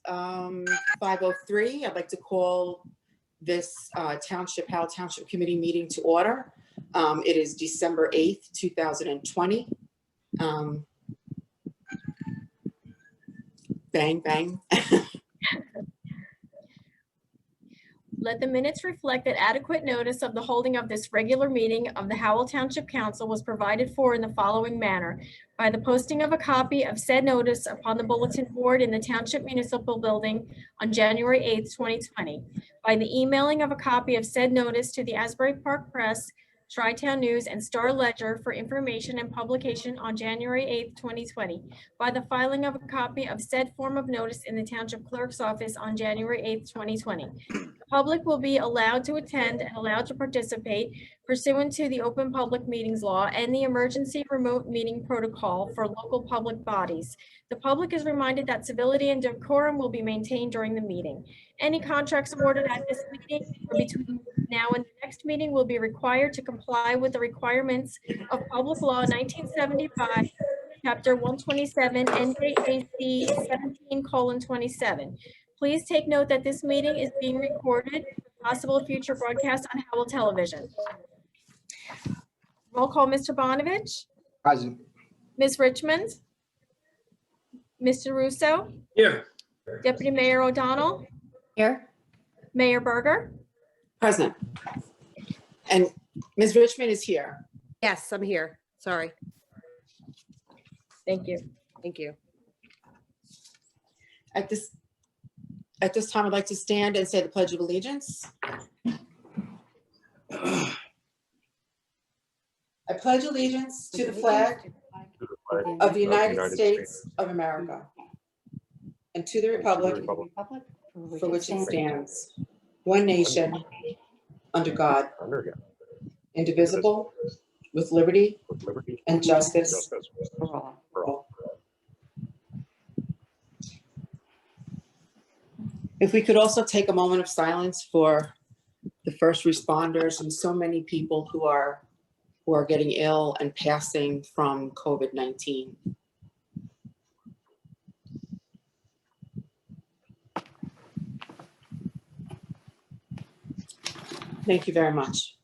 5:03. I'd like to call this Howell Township Committee meeting to order. It is December 8th, 2020. Bang, bang. Let the minutes reflect that adequate notice of the holding of this regular meeting of the Howell Township Council was provided for in the following manner: by the posting of a copy of said notice upon the bulletin board in the Township Municipal Building on January 8th, 2020, by the emailing of a copy of said notice to the Asbury Park Press, Tri-Town News, and Star Ledger for information and publication on January 8th, 2020, by the filing of a copy of said form of notice in the Township Clerk's office on January 8th, 2020. The public will be allowed to attend and allowed to participate pursuant to the Open Public Meetings Law and the Emergency Remote Meeting Protocol for local public bodies. The public is reminded that civility and decorum will be maintained during the meeting. Any contracts awarded at this meeting or between now and the next meeting will be required to comply with the requirements of Public Law 1975, Chapter 127, NJAC 17:27. Please take note that this meeting is being recorded for possible future broadcast on Howell Television. Roll call, Mr. Bonovich, Present. Ms. Richmond, Mr. Russo, Here. Deputy Mayor O'Donnell, Here. Mayor Berger. Present. And Ms. Richmond is here. Yes, I'm here. Sorry. Thank you. Thank you. At this time, I'd like to stand and say the Pledge of Allegiance. I pledge allegiance to the flag of the United States of America and to the republic for which it stands, one nation, under God, indivisible, with liberty and justice for all. If we could also take a moment of silence for the first responders and so many people who are getting ill and passing from COVID-19. Thank you very much.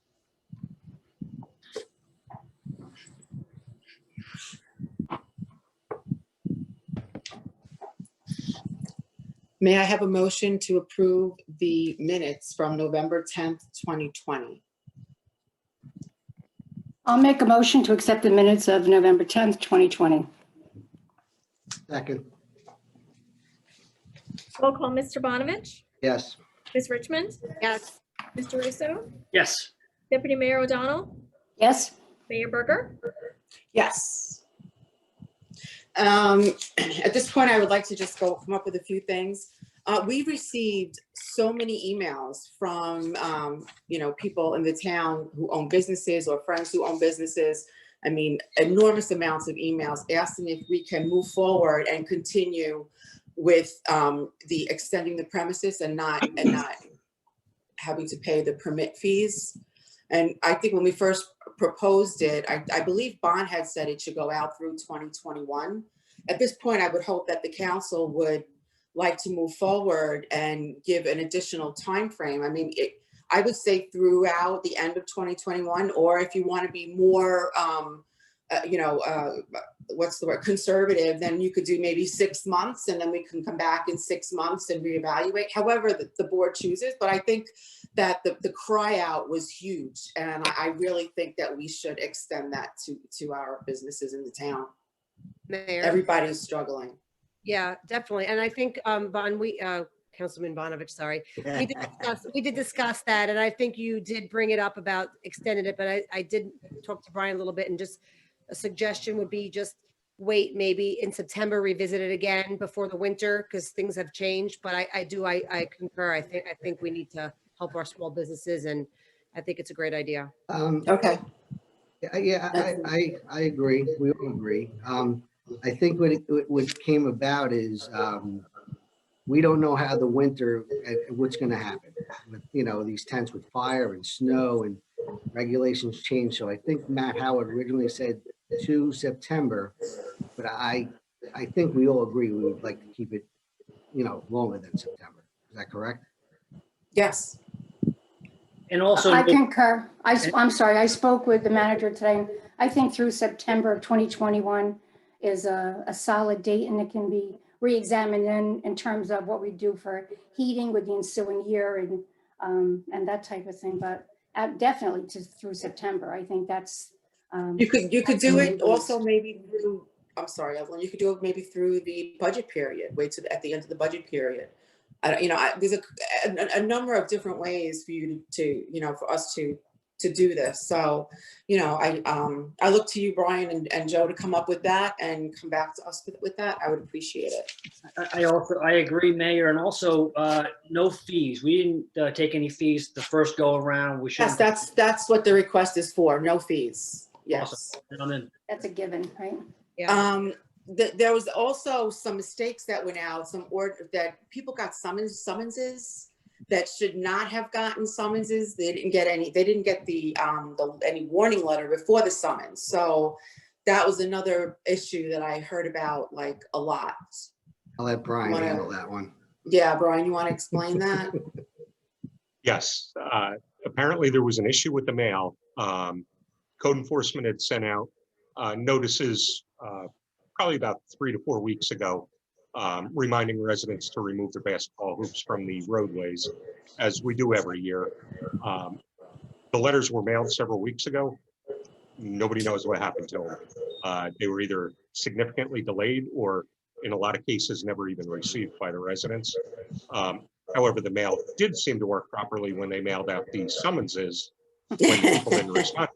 May I have a motion to approve the minutes from November 10th, 2020? I'll make a motion to accept the minutes of November 10th, 2020. Second. Roll call, Mr. Bonovich, Yes. Ms. Richmond, Yes. Mr. Russo, Yes. Deputy Mayor O'Donnell, Yes. Mayor Berger. Yes. At this point, I would like to just come up with a few things. We received so many emails from, people in the town who own businesses or friends who own businesses. I mean, enormous amounts of emails asking if we can move forward and continue with the extending the premises and not having to pay the permit fees. And I think when we first proposed it, I believe Bond had said it should go out through 2021. At this point, I would hope that the council would like to move forward and give an additional time frame. I mean, I would say throughout the end of 2021, or if you want to be more, what's the word, conservative, then you could do maybe 6 months, and then we can come back in 6 months and reevaluate, however the board chooses. But I think that the cry out was huge, and I really think that we should extend that to our businesses in the town. Mayor. Everybody's struggling. Yeah, definitely. And I think, Councilman Bonovich, sorry. We did discuss that. And I think you did bring it up about extending it, but I did talk to Brian a little bit, and just a suggestion would be just wait, maybe in September, revisit it again before the winter, because things have changed. But I concur. I think we need to help our small businesses, and I think it's a great idea. Okay. Yeah, I agree. We all agree. I think what came about is we don't know how the winter, what's going to happen with, these tents with fire and snow, and regulations change. So I think Matt Howard originally said to September, but I think we all agree we would like to keep it longer than September. Is that correct? Yes. And also, I concur. I'm sorry, I spoke with the manager today. I think through September of 2021 is a solid date, and it can be re-examined in terms of what we do for heating with the ensuing year and that type of thing. But definitely through September, I think that's. You could do it also maybe through, I'm sorry, Evelyn, you could do it maybe through the budget period, wait to at the end of the budget period. There's a number of different ways for you to for us to do this. So, I look to you, Brian and Joe, to come up with that and come back to us with that. I would appreciate it. I agree, Mayor, and also no fees. We didn't take any fees the first go around. We should. Yes, that's what the request is for. No fees. Yes. Awesome. Gentlemen. That's a given, right? Yeah. There was also some mistakes that went out, that people got summonses that should not have gotten summonses. They didn't get the any warning letter before the summons. So that was another issue that I heard about like a lot. I'll let Brian handle that one. Yeah, Brian, you want to explain that? Yes, apparently there was an issue with the mail. Code enforcement had sent out notices probably about 3 to 4 weeks ago, reminding residents to remove their basketball hoops from the roadways, as we do every year. The letters were mailed several weeks ago. Nobody knows what happened to them. They were either significantly delayed or in a lot of cases never even received by the residents. However, the mail did seem to work properly when they mailed out the summonses when people didn't respond.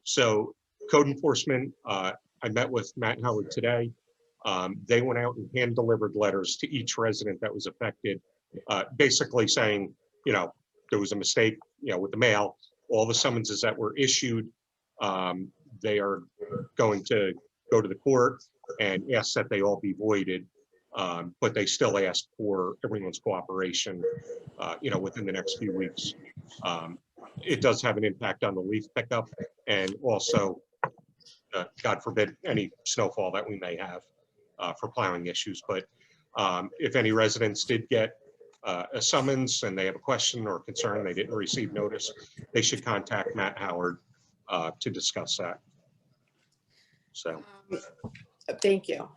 So code enforcement, I met with Matt and Howard today. They went out and hand delivered letters to each resident that was affected, basically saying, there was a mistake, with the mail. All the summonses that were issued, they are going to go to the court and ask that they all be voided. But they still ask for everyone's cooperation, within the next few weeks. It does have an impact on the leaf pickup and also, God forbid, any snowfall that we may have for plowing issues. But if any residents did get a summons and they have a question or concern, they didn't receive notice, they should contact Matt Howard to discuss that. So. Thank you.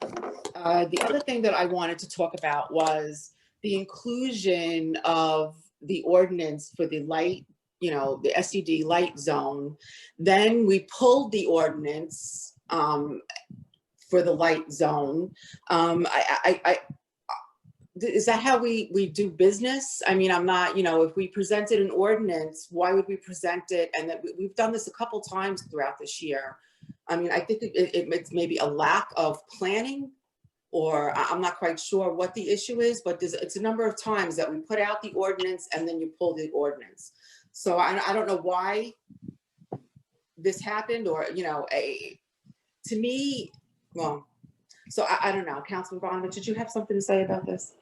The other thing that I wanted to talk about was the inclusion of the ordinance for the light, the SED light zone. Then we pulled the ordinance for the light zone. Is that how we do business? I mean, I'm not, if we presented an ordinance, why would we present it? And that we've done this a couple times throughout this year. I mean, I think it's maybe a lack of planning, or I'm not quite sure what the issue is, but it's a number of times that we put out the ordinance and then you pull the ordinance. So I don't know why this happened, or, to me, well, so I don't know. Councilman Bonovich, did you have something to say about this?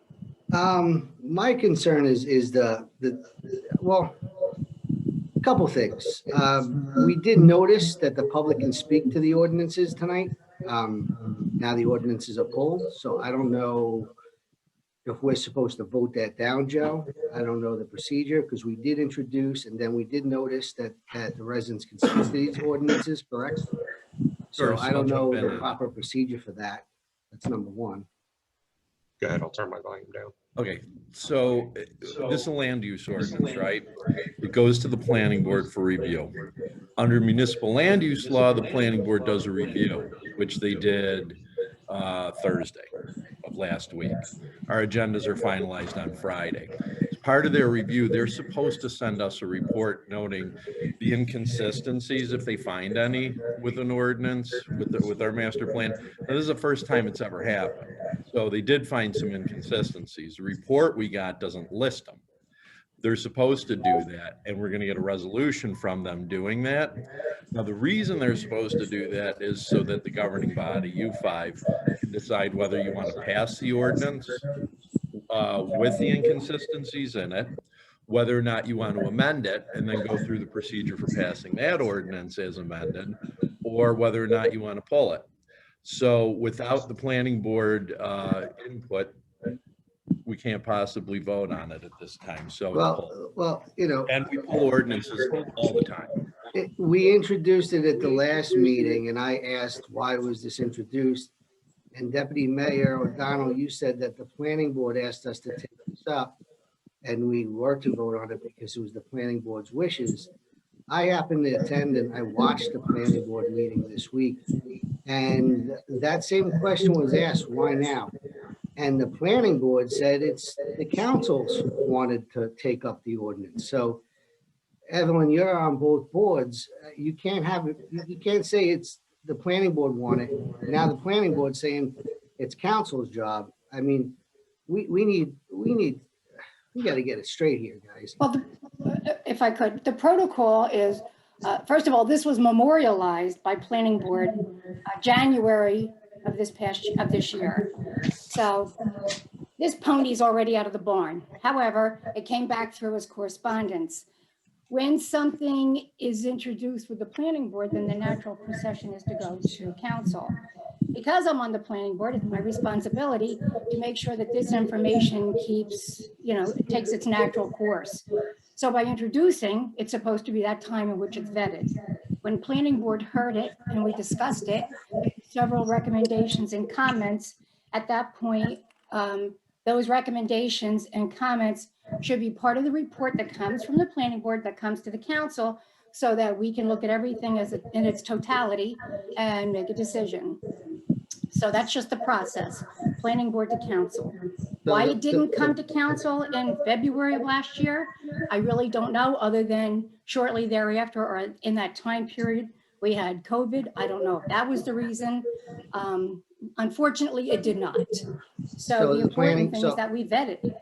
My concern is well, a couple things. We did notice that the public can speak to the ordinances tonight. Now the ordinances are pulled, so I don't know if we're supposed to vote that down, Joe. I don't know the procedure, because we did introduce, and then we did notice that the residents can speak to these ordinances, correct? So I don't know the proper procedure for that. That's number one. Go ahead, I'll turn my volume down. Okay, so this is a land use ordinance, right? It goes to the planning board for review. Under municipal land use law, the planning board does a review, which they did Thursday of last week. Our agendas are finalized on Friday. As part of their review, they're supposed to send us a report noting the inconsistencies, if they find any, with an ordinance, with our master plan. Now, this is the first time it's ever happened. So they did find some inconsistencies. The report we got doesn't list them. They're supposed to do that, and we're going to get a resolution from them doing that. Now, the reason they're supposed to do that is so that the governing body, U5, can decide whether you want to pass the ordinance with the inconsistencies in it, whether or not you want to amend it and then go through the procedure for passing that ordinance as amended, or whether or not you want to pull it. So without the planning board input, we can't possibly vote on it at this time, so. Well, you know, And we pull ordinances all the time. we introduced it at the last meeting and I asked, why was this introduced? And Deputy Mayor O'Donnell, you said that the planning board asked us to take this up and we were to vote on it because it was the planning board's wishes. I happened to attend and I watched the planning board meeting this week. And that same question was asked, why now? And the planning board said it's the councils wanted to take up the ordinance. So Evelyn, you're on both boards. You can't have it, you can't say it's the planning board wanted. Now the planning board saying it's council's job. I mean, we got to get it straight here, guys. Well, if I could, the protocol is, first of all, this was memorialized by planning board January of this year. So this pony's already out of the barn. However, it came back through as correspondence. When something is introduced with the planning board, then the natural procession is to go to council. Because I'm on the planning board, it's my responsibility to make sure that this information keeps, it takes its natural course. So by introducing, it's supposed to be that time in which it's vetted. When planning board heard it and we discussed it, several recommendations and comments, at that point, those recommendations and comments should be part of the report that comes from the planning board that comes to the council so that we can look at everything in its totality and make a decision. So that's just the process, planning board to council. Why it didn't come to council in February of last year, I really don't know, other than shortly thereafter or in that time period, we had COVID. I don't know if that was the reason. Unfortunately, it did not. So the important thing is that we vetted.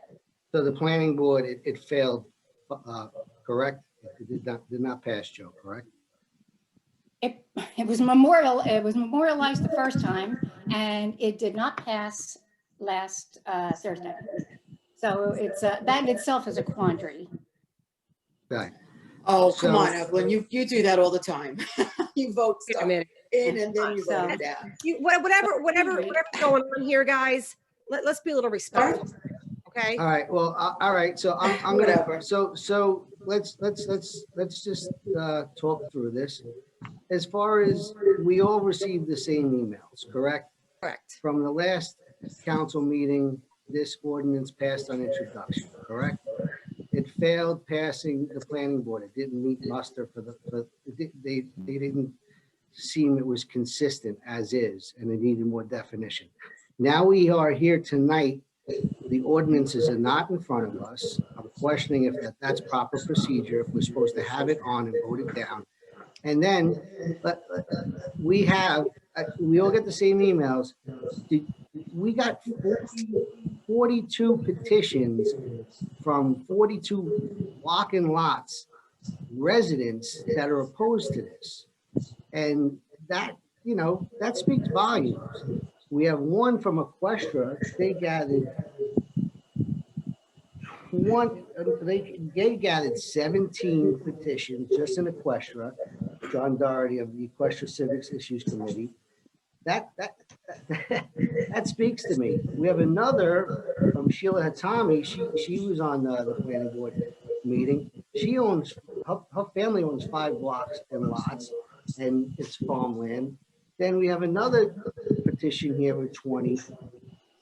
So the planning board, it failed, correct? It did not pass, Joe, correct? It was memorialized the first time and it did not pass last Thursday. So it's that in itself is a quandary. Right. Oh, come on, Evelyn, you do that all the time. You vote stuff minute. in and then you vote it down. Whatever's going on here, guys, let's be a little respectful. Okay. All right. Well, all right. So I'm Whatever. gonna, so let's just talk through this. As far as we all received the same emails, correct? Correct. From the last council meeting, this ordinance passed on introduction, correct? It failed passing the planning board. It didn't meet muster they didn't seem it was consistent as is, and it needed more definition. Now we are here tonight. The ordinances are not in front of us. I'm questioning if that's proper procedure, if we're supposed to have it on and vote it down. And then we all get the same emails. We got 42 petitions from 42 block and lots residents that are opposed to this. And that, that speaks volumes. We have one from Equestra. They gathered 17 petitions just in Equestra. John Doherty of the Equestra Civics Issues Committee. That speaks to me. We have another from Sheila Hatami. She was on the planning board meeting. She owns, her family owns 5 blocks and lots, and it's farmland. Then we have another petition here with 20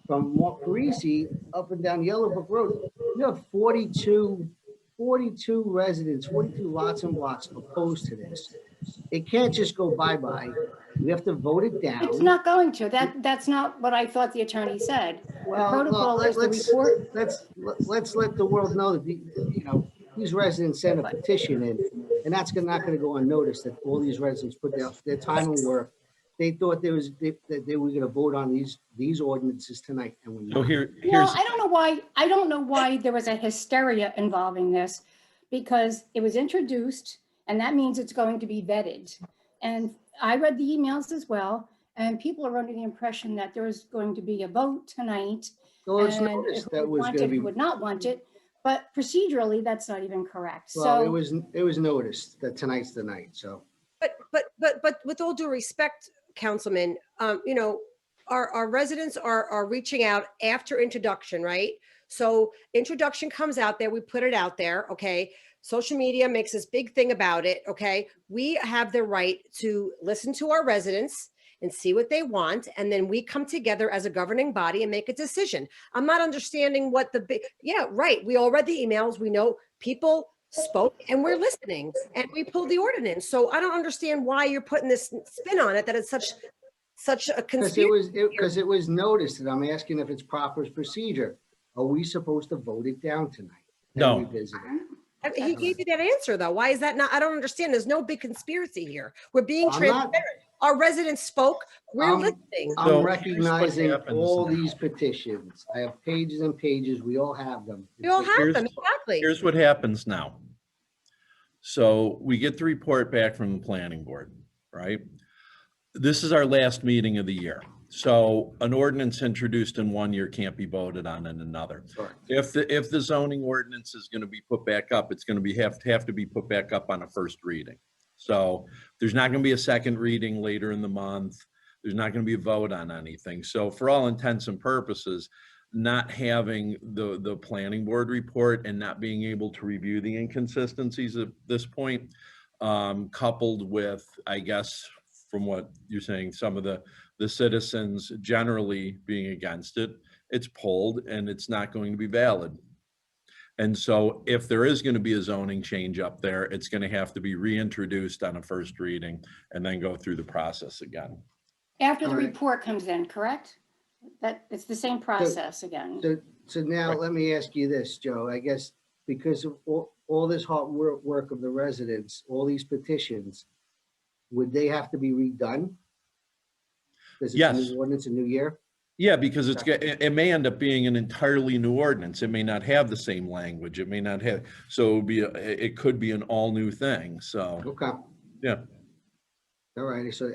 from Mark Parisi up and down Yellow Book Road. You have 42 residents, 42 lots and blocks opposed to this. It can't just go bye-bye. We have to vote it down. It's not going to. That's not what I thought the attorney said. Well, The protocol is the report. Let's let the world know that these residents sent a petition in, and that's not going to go unnoticed that all these residents put their time and work. They thought they were going to vote on these ordinances tonight, and we're not. Well, I don't know why there was a hysteria involving this, because it was introduced, and that means it's going to be vetted. And I read the emails as well, and people are under the impression that there was going to be a vote tonight. Well, it's and noticed if that we was want going to it, be. we would not want it, but procedurally, that's not even correct. Well, So it was noticed that tonight's the night. So. But with all due respect, Councilman, our residents are reaching out after introduction, right? So introduction comes out there, we put it out there, okay? Social media makes this big thing about it, okay? We have the right to listen to our residents and see what they want, and then we come together as a governing body and make a decision. I'm not understanding what the big, yeah, right. We all read the emails. We know people spoke and we're listening and we pulled the ordinance. So I don't understand why you're putting this spin on it, that it's such a conspiracy. Because it was noticed, and I'm asking if it's proper procedure. Are we supposed to vote it down tonight? and No. revisit it? He gave you that answer though. Why is that not? I don't understand. There's no big conspiracy here. We're being I'm not- transparent. Our residents spoke. We're Um, listening. I'm So, here's what recognizing happens all now. these petitions. I have pages and pages. We all have them. We all have Here's- them, exactly. Here's what happens now. So we get the report back from the planning board, right? This is our last meeting of the year. So an ordinance introduced in one year can't be voted on in another. Sure. If the zoning ordinance is going to be put back up, it's going to have to be put back up on a first reading. So there's not going to be a second reading later in the month. There's not going to be a vote on anything. So for all intents and purposes, not having the planning board report and not being able to review the inconsistencies at this point, coupled with, I guess, from what you're saying, some of the citizens generally being against it, it's pulled and it's not going to be valid. And so if there is going to be a zoning change up there, it's going to have to be reintroduced on a first reading and then go through the process again. After the All right. report comes in, correct? That, it's the same process again. So now Right. let me ask you this, Joe, I guess, because of all this hard work of the residents, all these petitions, would they have to be redone? Because it's a Yes. new ordinance, a new year? Yeah, because it may end up being an entirely new ordinance. It may not have the same language. It may not have, so it would be, it could be an all new thing. So, Okay. yeah. All righty, so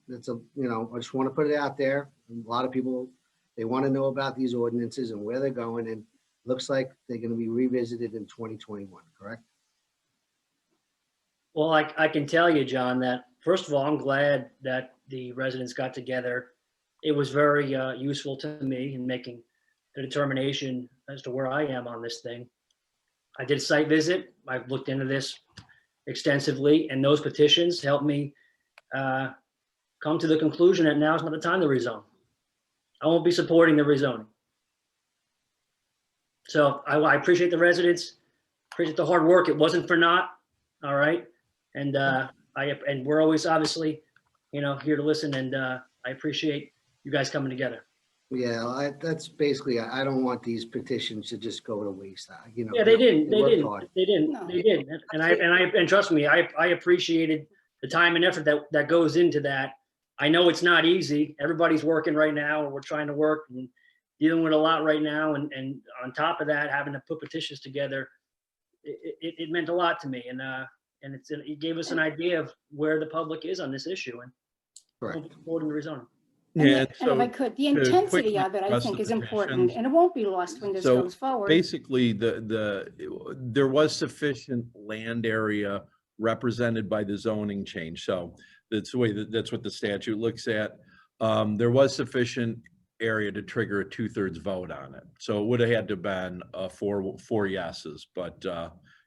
that's a, I just want to put it out there. A lot of people, they want to know about these ordinances and where they're going, and looks like they're going to be revisited in 2021, correct? Well, I can tell you, John, that first of all, I'm glad that the residents got together. It was very useful to me in making the determination as to where I am on this thing. I did a site visit. I've looked into this extensively, and those petitions helped me come to the conclusion that now is not the time to rezone. I won't be supporting the rezoning. So I appreciate the residents, appreciate the hard work. It wasn't for naught, all right? And and we're always obviously, here to listen, and I appreciate you guys coming together. Yeah, that's basically, I don't want these petitions to just go to waste. Yeah, they didn't. They worked didn't. hard. They didn't. No. They didn't. And trust me, I appreciated the time and effort that goes into that. I know it's not easy. Everybody's working right now, and we're trying to work and dealing with a lot right now. And on top of that, having to put petitions together, it meant a lot to me. And it gave us an idea of where the public is on this issue and Correct. supporting the rezoning. And Yeah. if I could, the to intensity quickly of it, I address think, the is important, petitions. and it won't be lost when this So goes forward. basically, there was sufficient land area represented by the zoning change. So that's the way that's what the statute looks at. There was sufficient area to trigger a 2/3 vote on it. So it would have had to been four yeses, but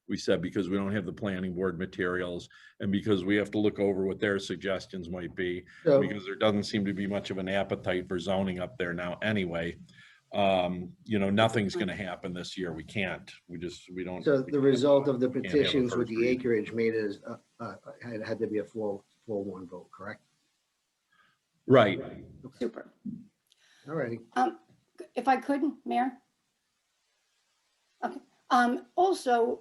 we said because we don't have the planning board materials and because we have to look over what their suggestions might be, So, because there doesn't seem to be much of an appetite for zoning up there now anyway. Nothing's going to happen this year. We can't. We don't. so the result of the have a petitions with first the reading. acreage made it as, had to be a 4-1 vote, correct? Right. Super. All righty. If I could, Mayor? Okay. Also,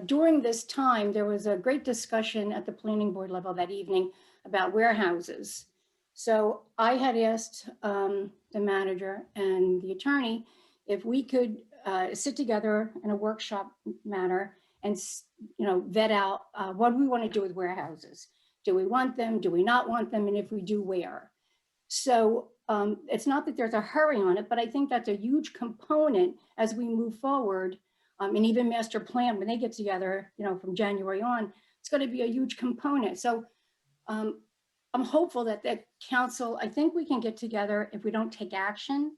during this time, there was a great discussion at the planning board level that evening about warehouses. So I had asked the manager and the attorney if we could sit together in a workshop manner and vet out what we want to do with warehouses. Do we want them? Do we not want them? And if we do, where? So it's not that there's a hurry on it, but I think that's a huge component as we move forward. And even master plan, when they get together, from January on, it's going to be a huge component. So I'm hopeful that the council, I think we can get together if we don't take action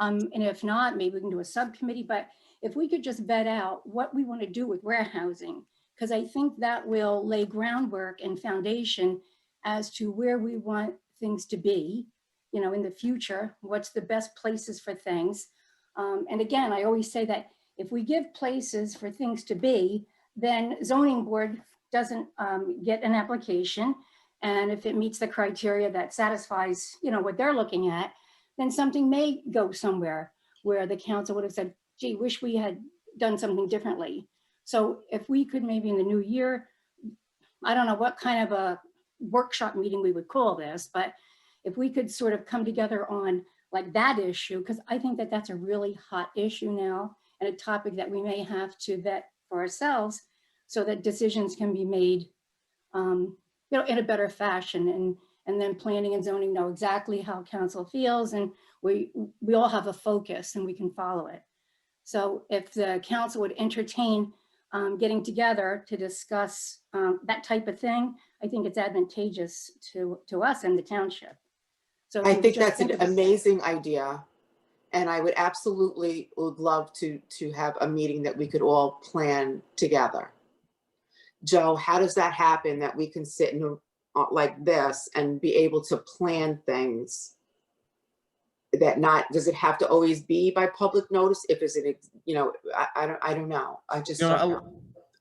And if not, maybe we can do a subcommittee, but if we could just vet out what we want to do with warehousing, because I think that will lay groundwork and foundation as to where we want things to be, you know, in the future, what's the best places for things. And again, I always say that if we give places for things to be, then zoning board doesn't get an application. And if it meets the criteria that satisfies, you know, what they're looking at, then something may go somewhere where the council would have said, gee, wish we had done something differently. So if we could maybe in the new year, I don't know what kind of a workshop meeting we would call this, but if we could sort of come together on like that issue, because I think that that's a really hot issue now and a topic that we may have to vet for ourselves so that decisions can be made, you know, in a better fashion. And then planning and zoning know exactly how council feels, and we all have a focus and we can follow it. So if the council would entertain getting together to discuss that type of thing, I think it's advantageous to us and the township. So I think that's an amazing idea. And I would absolutely would love to have a meeting that we could all plan together. Joe, how does that happen that we can sit in like this and be able to plan things that does it have to always be by public notice? If it's an, you know, I don't know. I just, You know,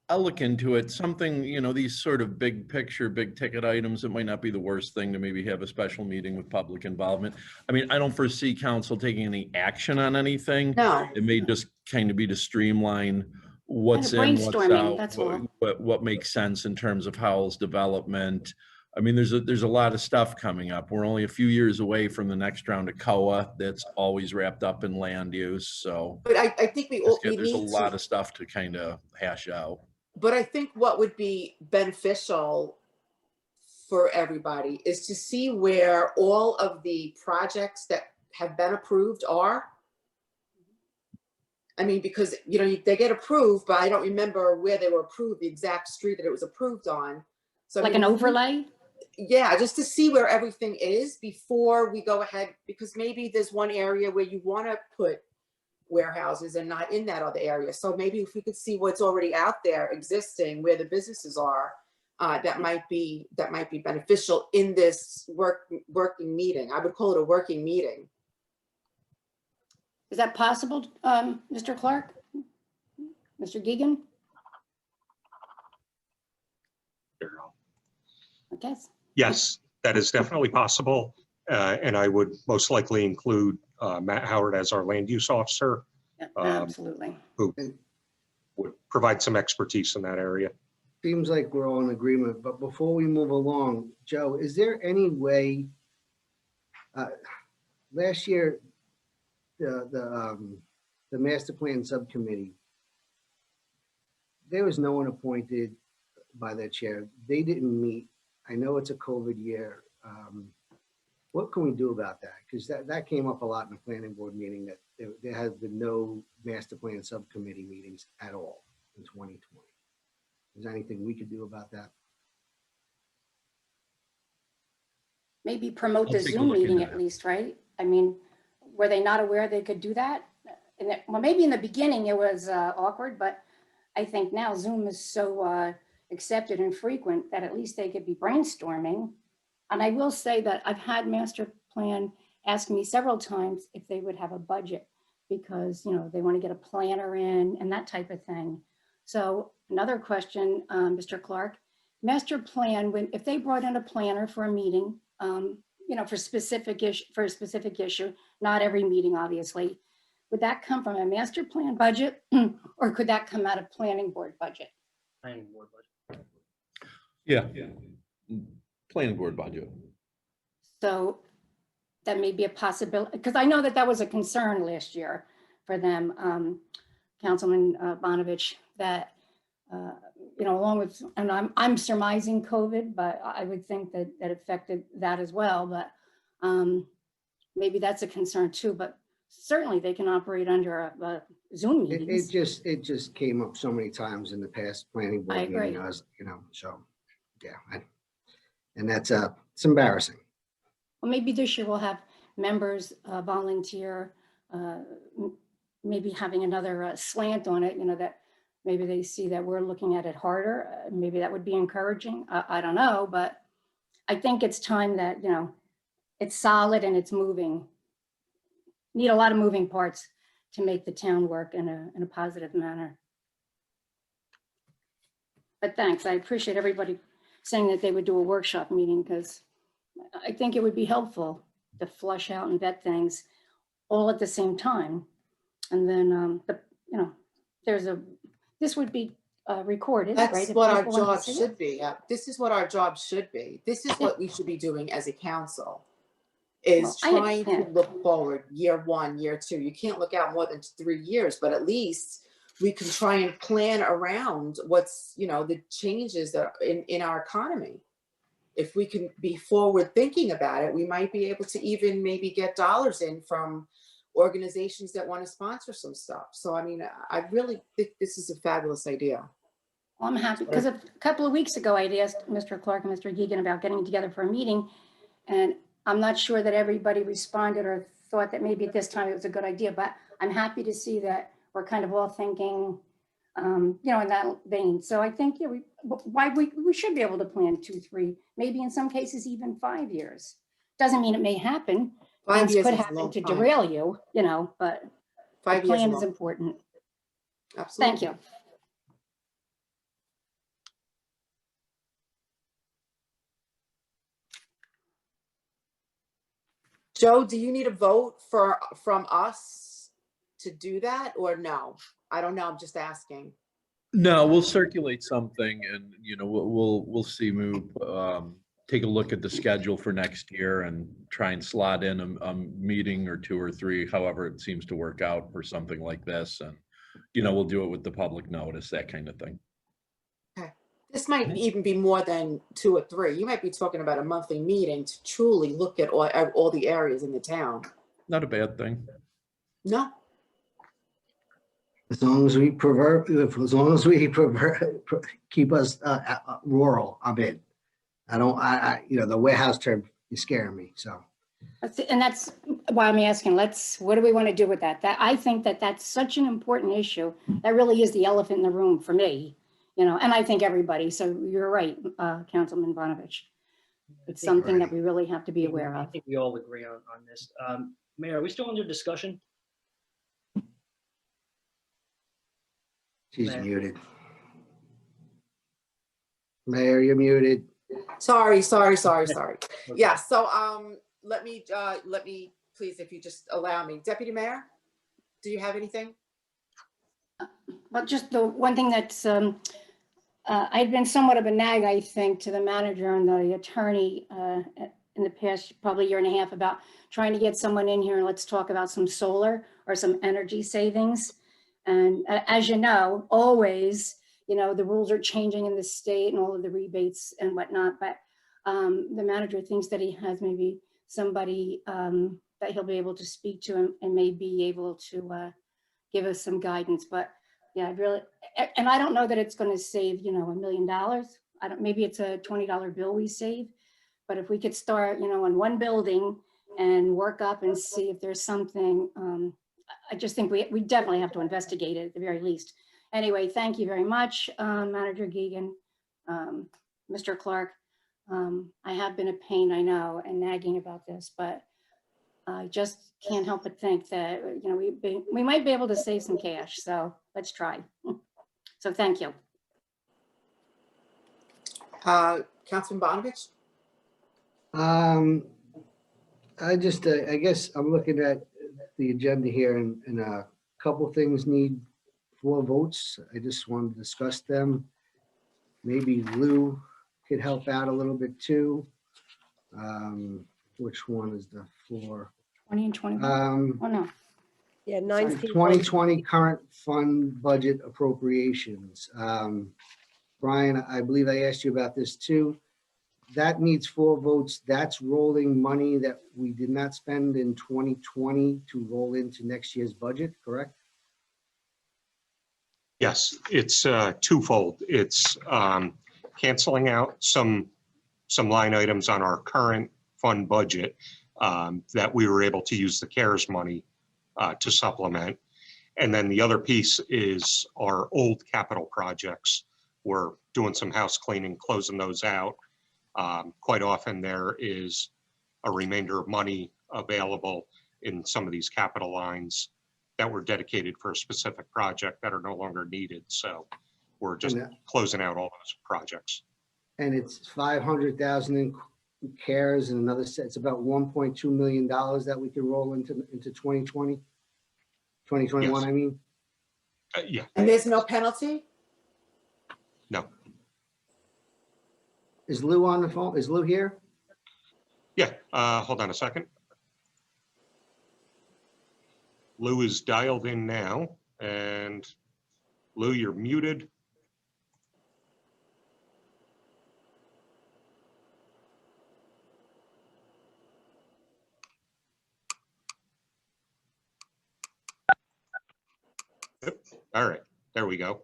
I'll look into it. Something, you know, these sort of big picture, big ticket items, it might not be the worst thing to maybe have a special meeting with public involvement. I mean, I don't foresee council taking any action on anything. no. It may just kind of be to streamline what's Kind in, of what's brainstorming, out, that's all. what makes sense in terms of Howell's development. I mean, there's a lot of stuff coming up. We're only a few years away from the next round of COA that's always wrapped up in land use. So But I think we there's a need lot to, of stuff to kind of hash out. but I think what would be beneficial for everybody is to see where all of the projects that have been approved are. I mean, because, you know, they get approved, but I don't remember where they were approved, the exact street that it was approved on. So I like mean, an overlay. yeah, just to see where everything is before we go ahead, because maybe there's one area where you want to put warehouses and not in that other area. So maybe if we could see what's already out there existing, where the businesses are, that might be beneficial in this working meeting. I would call it a working meeting. Is that possible, Mr. Clark? Mr. Geegan? Okay. Yes, that is definitely possible. And I would most likely include Matt Howard as our land use officer, Yeah, absolutely. who would provide some expertise in that area. Seems like we're all in agreement, but before we move along, Joe, is there any way, last year, the master plan subcommittee, there was no one appointed by the chair. They didn't meet. I know it's a COVID year. What can we do about that? Because that came up a lot in the planning board meeting, that there has been no master plan subcommittee meetings at all in 2020. Is there anything we could do about that? Maybe promote I'll the take a Zoom look meeting into at that. least, right? I mean, were they not aware they could do that? And well, maybe in the beginning it was awkward, but I think now Zoom is so accepted and frequent that at least they could be brainstorming. And I will say that I've had master plan ask me several times if they would have a budget, because, you know, they want to get a planner in and that type of thing. So another question, Mr. Clark, master plan, if they brought in a planner for a meeting, you know, for a specific issue, not every meeting, obviously, would that come from a master plan budget or could that come out of planning board budget? Planning board budget. Yeah. Planning board budget. So that may be a possibility, because I know that that was a concern last year for them, Councilman Bonovich, that, you know, along with, and I'm surmising COVID, but I would think that that affected that as well. But maybe that's a concern too, but certainly they can operate under a Zoom meetings. It just came up so many times in the past planning board I agree. meeting. You know, so yeah, and that's it's embarrassing. Well, maybe this year we'll have members volunteer maybe having another slant on it, that maybe they see that we're looking at it harder. Maybe that would be encouraging. I don't know, but I think it's time that, it's solid and it's moving. Need a lot of moving parts to make the town work in a positive manner. But thanks, I appreciate everybody saying that they would do a workshop meeting, because I think it would be helpful to flush out and vet things all at the same time. And then, this would be recorded, right? That's If what our people want to job see it. should be. This is what our job should be. This is what we should be doing as a council, is Well, trying to look forward year one, year two. You can't look out more than 3 years, but at least we can try and plan around what's, the changes that are in our economy. If we can be forward thinking about it, we might be able to even maybe get dollars in from organizations that want to sponsor some stuff. So, I mean, I really think this is a fabulous idea. Well, I'm happy, because a couple of weeks ago, I'd asked Mr. Clark and Mr. Geegan about getting together for a meeting, and I'm not sure that everybody responded or thought that maybe at this time it was a good idea, but I'm happy to see that we're kind of all thinking, in that vein. So I think, we should be able to plan 2, 3, maybe in some cases even 5 years. Doesn't mean it may happen. 5 Things years could is a happen long to time. derail you, but the 5 years plan is is long. important. Absolutely. Thank you. Joe, do you need a vote from us to do that, or no? I don't know. I'm just asking. No, we'll circulate something and, we'll see, take a look at the schedule for next year and try and slot in a meeting or 2 or 3, however it seems to work out for something like this. And, we'll do it with the public notice, that kind of thing. Okay. This might even be more than 2 or 3. You might be talking about a monthly meeting to truly look at all the areas in the town. Not a bad thing. No. As long as we keep us rural, I'm in. The warehouse term is scaring me, so. And that's why I'm asking, what do we want to do with that? I think that's such an important issue. That really is the elephant in the room for me, and I think everybody. So you're right, Councilman Bonovich. It's something that we really have to be aware I of. think we all agree on this. Mayor, are we still under discussion? She's Mayor. muted. Mayor, you're muted. Sorry. Yeah. So let me please, if you just allow me, Deputy Mayor, do you have anything? But just the one thing that's, I've been somewhat of a nag, I think, to the manager and the attorney in the past probably year and a half about trying to get someone in here and let's talk about some solar or some energy savings. And as you know, always, the rules are changing in the state and all of the rebates and whatnot. But the manager thinks that he has maybe somebody that he'll be able to speak to and may be able to give us some guidance. But yeah, and I don't know that it's going to save, $1 million. Maybe it's a $20 bill we save. But if we could start, in one building and work up and see if there's something, I just think we definitely have to investigate it at the very least. Anyway, thank you very much, Manager Geegan, Mr. Clark. I have been a pain, I know, and nagging about this, but I just can't help but think that, we might be able to save some cash. So let's try. So thank you. Councilman Bonovich? I guess I'm looking at the agenda here and a couple things need 4 votes. I just wanted to discuss them. Maybe Lou could help out a little bit too. Which one is the 4? 20 and 21. Oh, no. Yeah, 19. 2020 current fund budget appropriations. Brian, I believe I asked you about this too. That needs 4 votes. That's rolling money that we did not spend in 2020 to roll into next year's budget, correct? Yes, it's twofold. It's canceling out some line items on our current fund budget that we were able to use the CARES money to supplement. And then the other piece is our old capital projects. We're doing some house cleaning, closing those out. Quite often there is a remainder of money available in some of these capital lines that were dedicated for a specific project that are no longer needed. So we're just closing out all those projects. And it's 500,000 in CARES and another set, it's about $1.2 million that we could roll into 2020, 2021, Yes. I mean. Yeah, And there's no penalty? no, Is Lou on the phone? Is Lou here? yeah, hold on a second. Lou is dialed in now, and Lou, you're muted. Yep. All right, there we go.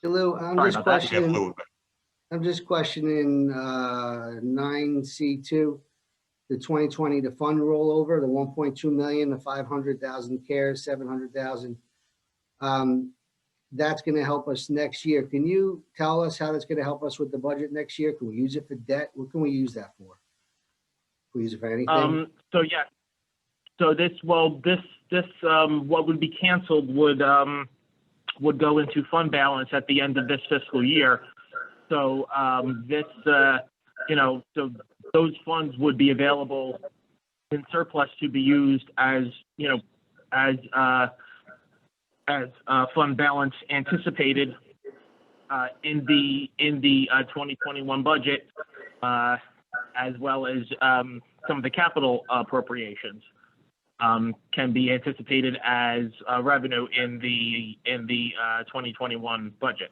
Hey, Lou, I'm Sorry just about that. We have questioning, Lou. I'm just questioning 9C2, the 2020, the fund rollover, the 1.2 million, the 500,000 CARES, 700,000. That's going to help us next year. Can you tell us how that's going to help us with the budget next year? Can we use it for debt? What can we use that for? Can we use it for anything? So yeah, so this what would be canceled would go into fund balance at the end of this fiscal year. So so those funds would be available in surplus to be used as fund balance anticipated in the 2021 budget, as well as some of the capital appropriations can be anticipated as revenue in the 2021 budget.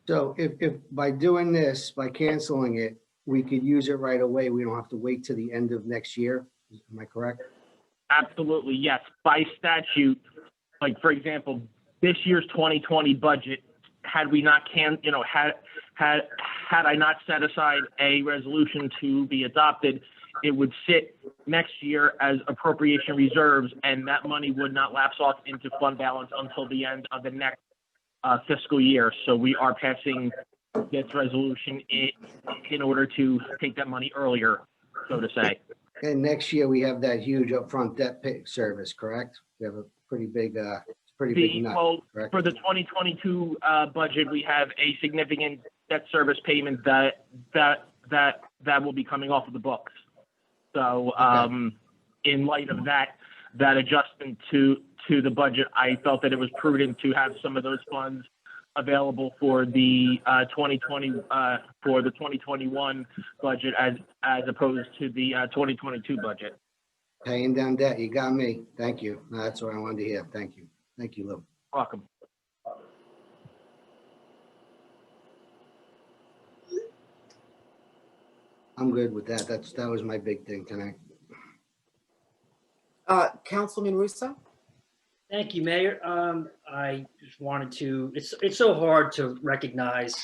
So if by doing this, by canceling it, we could use it right away. We don't have to wait till the end of next year. Am I correct? Absolutely, yes. By statute, like for example, this year's 2020 budget, had we not had I not set aside a resolution to be adopted, it would sit next year as appropriation reserves, and that money would not lapse off into fund balance until the end of the next fiscal year. So we are passing this resolution in order to take that money earlier, so to say. And next year we have that huge upfront debt pay service, correct? We have a pretty big, nut, Well, correct? for the 2022 budget, we have a significant debt service payment that will be coming off of the books. So in light of that adjustment to the budget, I felt that it was prudent to have some of those funds available for the 2021 budget as opposed to the 2022 budget. Paying down debt, you got me. Thank you. No, that's what I wanted to hear. Thank you. Thank you, Lou. Welcome. I'm good with that. That was my big thing tonight. Councilman Russo? Thank you, Mayor. I just wanted to, it's so hard to recognize,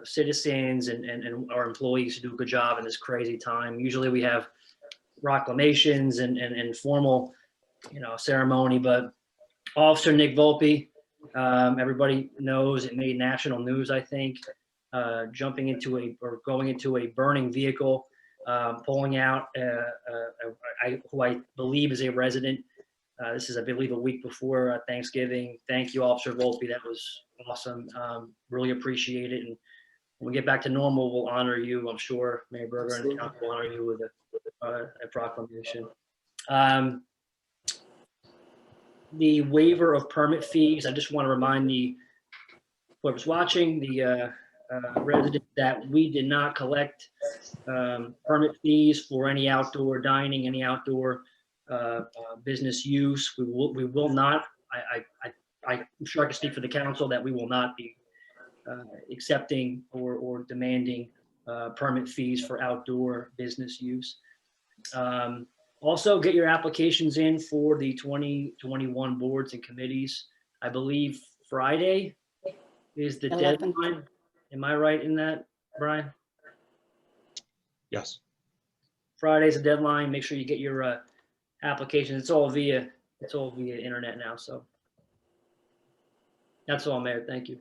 citizens and our employees who do a good job in this crazy time. Usually we have proclamations and formal, ceremony, but Officer Nick Volpe, everybody knows it made national news, I think, going into a burning vehicle, pulling out who I believe is a resident. This is, I believe, a week before Thanksgiving. Thank you, Officer Volpe. That was awesome. Really appreciate it. And when we get back to normal, we'll honor you. I'm sure Mayor Berger and the council will honor you with a proclamation. The waiver of permit fees. I just want to remind whoever's watching, the resident, that we did not collect permit fees for any outdoor dining, any outdoor business use. We will not. I'm sure I can speak for the council that we will not be accepting or demanding permit fees for outdoor business use. Also, get your applications in for the 2021 boards and committees. I believe Friday is the 11th. deadline. Am I right in that, Brian? Yes. Friday's the deadline. Make sure you get your applications. It's all via internet now. So that's all, Mayor. Thank you.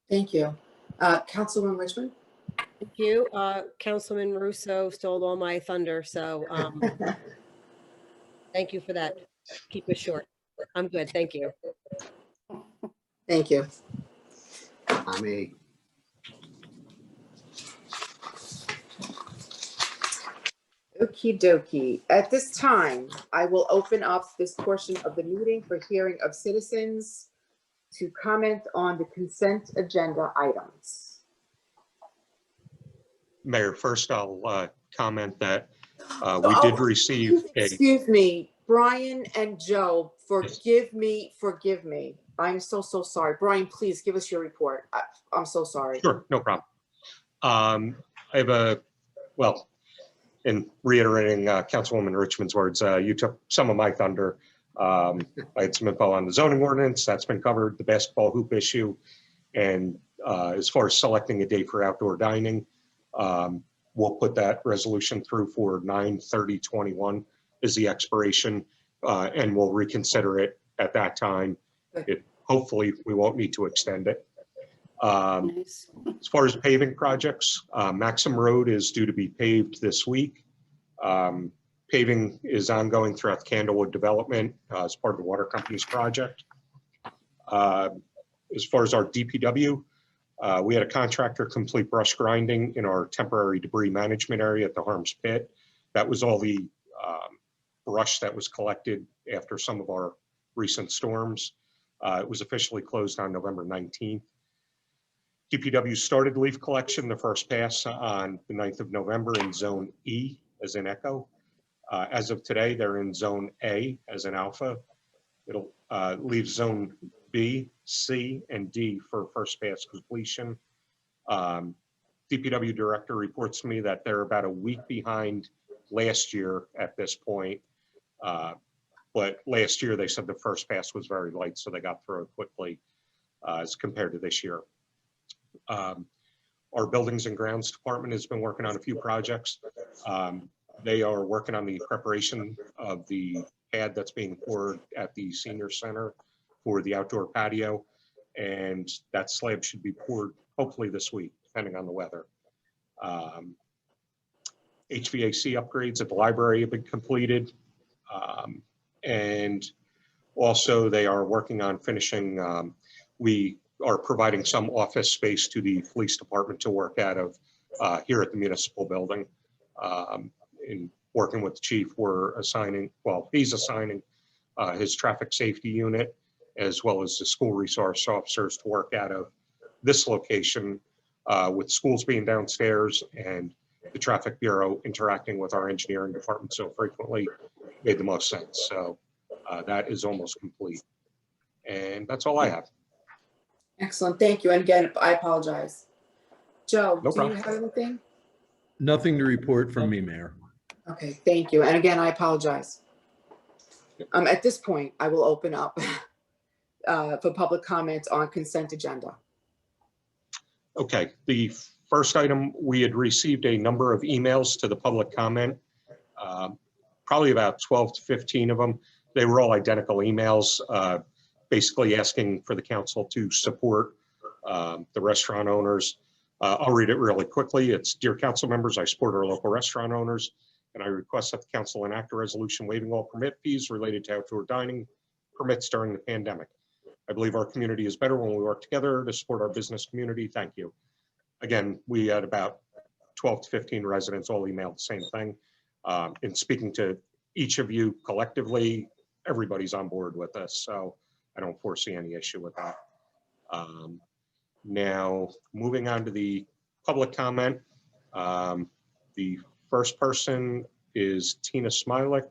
Thank you. Councilwoman Richmond? Thank you. Councilman Russo stole all my thunder, so thank you for that. Keep it short. I'm good, thank you. Thank you. I mean, Okie dokie. At this time, I will open up this portion of the meeting for hearing of citizens to comment on the consent agenda items. Mayor, first I'll comment that we did receive a, Excuse me, Brian and Joe, forgive me. I'm so sorry. Brian, please give us your report. I'm so sorry. sure, no problem. I have well, in reiterating Councilwoman Richmond's words, you took some of my thunder. I had some info on the zoning ordinance, that's been covered, the basketball hoop issue. And as far as selecting a date for outdoor dining, we'll put that resolution through for 9/30/21 is the expiration, and we'll reconsider it at that time. Hopefully, we won't need to extend it. Nice. As far as paving projects, Maxim Road is due to be paved this week. Paving is ongoing throughout the Candlewood development as part of the water company's project. As far as our DPW, we had a contractor complete brush grinding in our temporary debris management area at the Harms Pit. That was all the brush that was collected after some of our recent storms. It was officially closed on November 19th. DPW started leaf collection, the first pass on the 9th of November in Zone E, as in Echo. As of today, they're in Zone A, as in Alpha. It'll leave Zone B, C, and D for first pass completion. DPW director reports to me that they're about a week behind last year at this point. But last year, they said the first pass was very light, so they got through it quickly as compared to this year. Our buildings and grounds department has been working on a few projects. They are working on the preparation of the pad that's being poured at the senior center for the outdoor patio. And that slab should be poured hopefully this week, depending on the weather. HVAC upgrades at the library have been completed. And also they are working on finishing, we are providing some office space to the police department to work out of here at the municipal building. In working with the chief, we're assigning, well, he's assigning his traffic safety unit as well as the school resource officers to work out of this location with schools being downstairs and the traffic bureau interacting with our engineering department so frequently made the most sense. So that is almost complete. And that's all I have. Excellent, thank you. And again, I apologize. Joe, No do problem. you have anything? Nothing to report from me, Mayor. Okay, thank you. And again, I apologize. At this point, I will open up for public comments on consent agenda. Okay, the first item, we had received a number of emails to the public comment, probably about 12 to 15 of them. They were all identical emails, basically asking for the council to support the restaurant owners. I'll read it really quickly. It's, dear council members, I support our local restaurant owners, and I request that the council enact a resolution waiving all permit fees related to outdoor dining permits during the pandemic. I believe our community is better when we work together to support our business community. Thank you. Again, we had about 12 to 15 residents all emailed the same thing. In speaking to each of you collectively, everybody's on board with this, so I don't foresee any issue with that. Now, moving on to the public comment. The first person is Tina Smilek.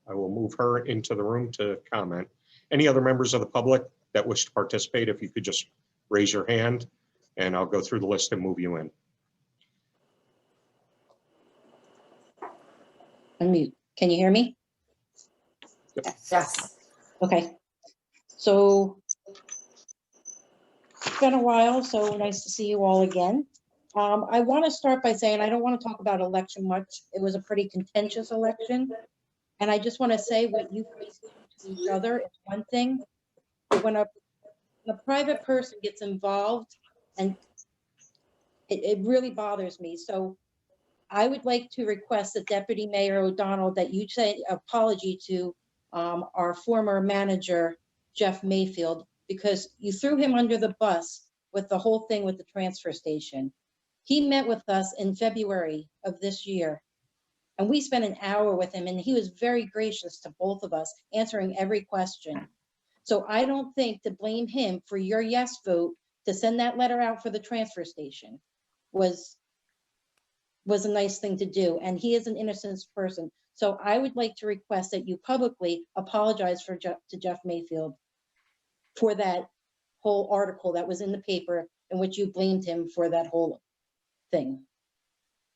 I will move her into the room to comment. Any other members of the public that wish to participate, if you could just raise your hand and I'll go through the list and move you in. Unmute. Can you hear me? Yes. Okay. So it's been a while, so nice to see you all again. I want to start by saying I don't want to talk about election much. It was a pretty contentious election. And I just want to say what you guys do to each other is one thing, but when a private person gets involved, and it really bothers me. So I would like to request that Deputy Mayor O'Donnell, that you say apology to our former manager, Jeff Mayfield, because you threw him under the bus with the whole thing with the transfer station. He met with us in February of this year, and we spent an hour with him, and he was very gracious to both of us, answering every question. So I don't think to blame him for your yes vote to send that letter out for the transfer station was a nice thing to do. And he is an innocent person. So I would like to request that you publicly apologize to Jeff Mayfield for that whole article that was in the paper in which you blamed him for that whole thing.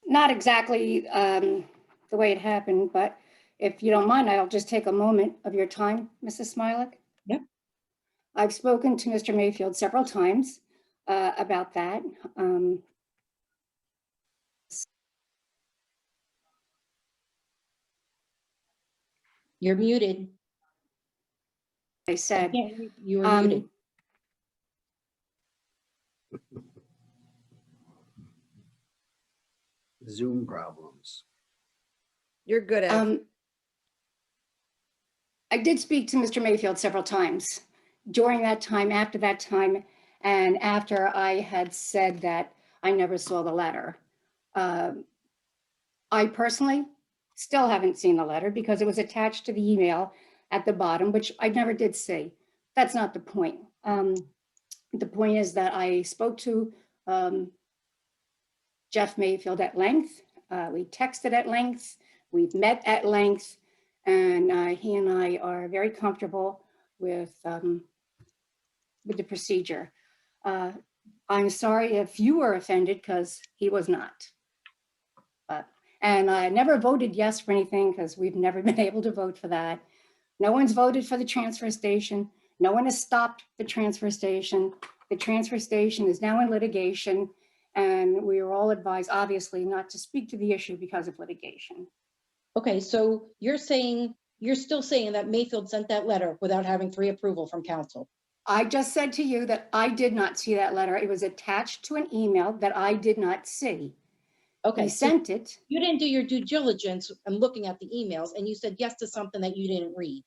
Not exactly the way it happened, but if you don't mind, I'll just take a moment of your time, Mrs. Smilek. Yep. I've spoken to Mr. Mayfield several times about that. You're muted. I said, You were muted. Zoom problems. You're good at. I did speak to Mr. Mayfield several times during that time, after that time, and after I had said that I never saw the letter. I personally still haven't seen the letter because it was attached to the email at the bottom, which I never did see. That's not the point. The point is that I spoke to Jeff Mayfield at length. We texted at length. We've met at length. And he and I are very comfortable with the procedure. I'm sorry if you were offended, because he was not. And I never voted yes for anything because we've never been able to vote for that. No one's voted for the transfer station. No one has stopped the transfer station. The transfer station is now in litigation, and we are all advised, obviously, not to speak to the issue because of litigation. Okay, so you're still saying that Mayfield sent that letter without having pre-approval from council? I just said to you that I did not see that letter. It was attached to an email that I did not see. Okay. He sent it. You didn't do your due diligence and looking at the emails, and you said yes to something that you didn't read.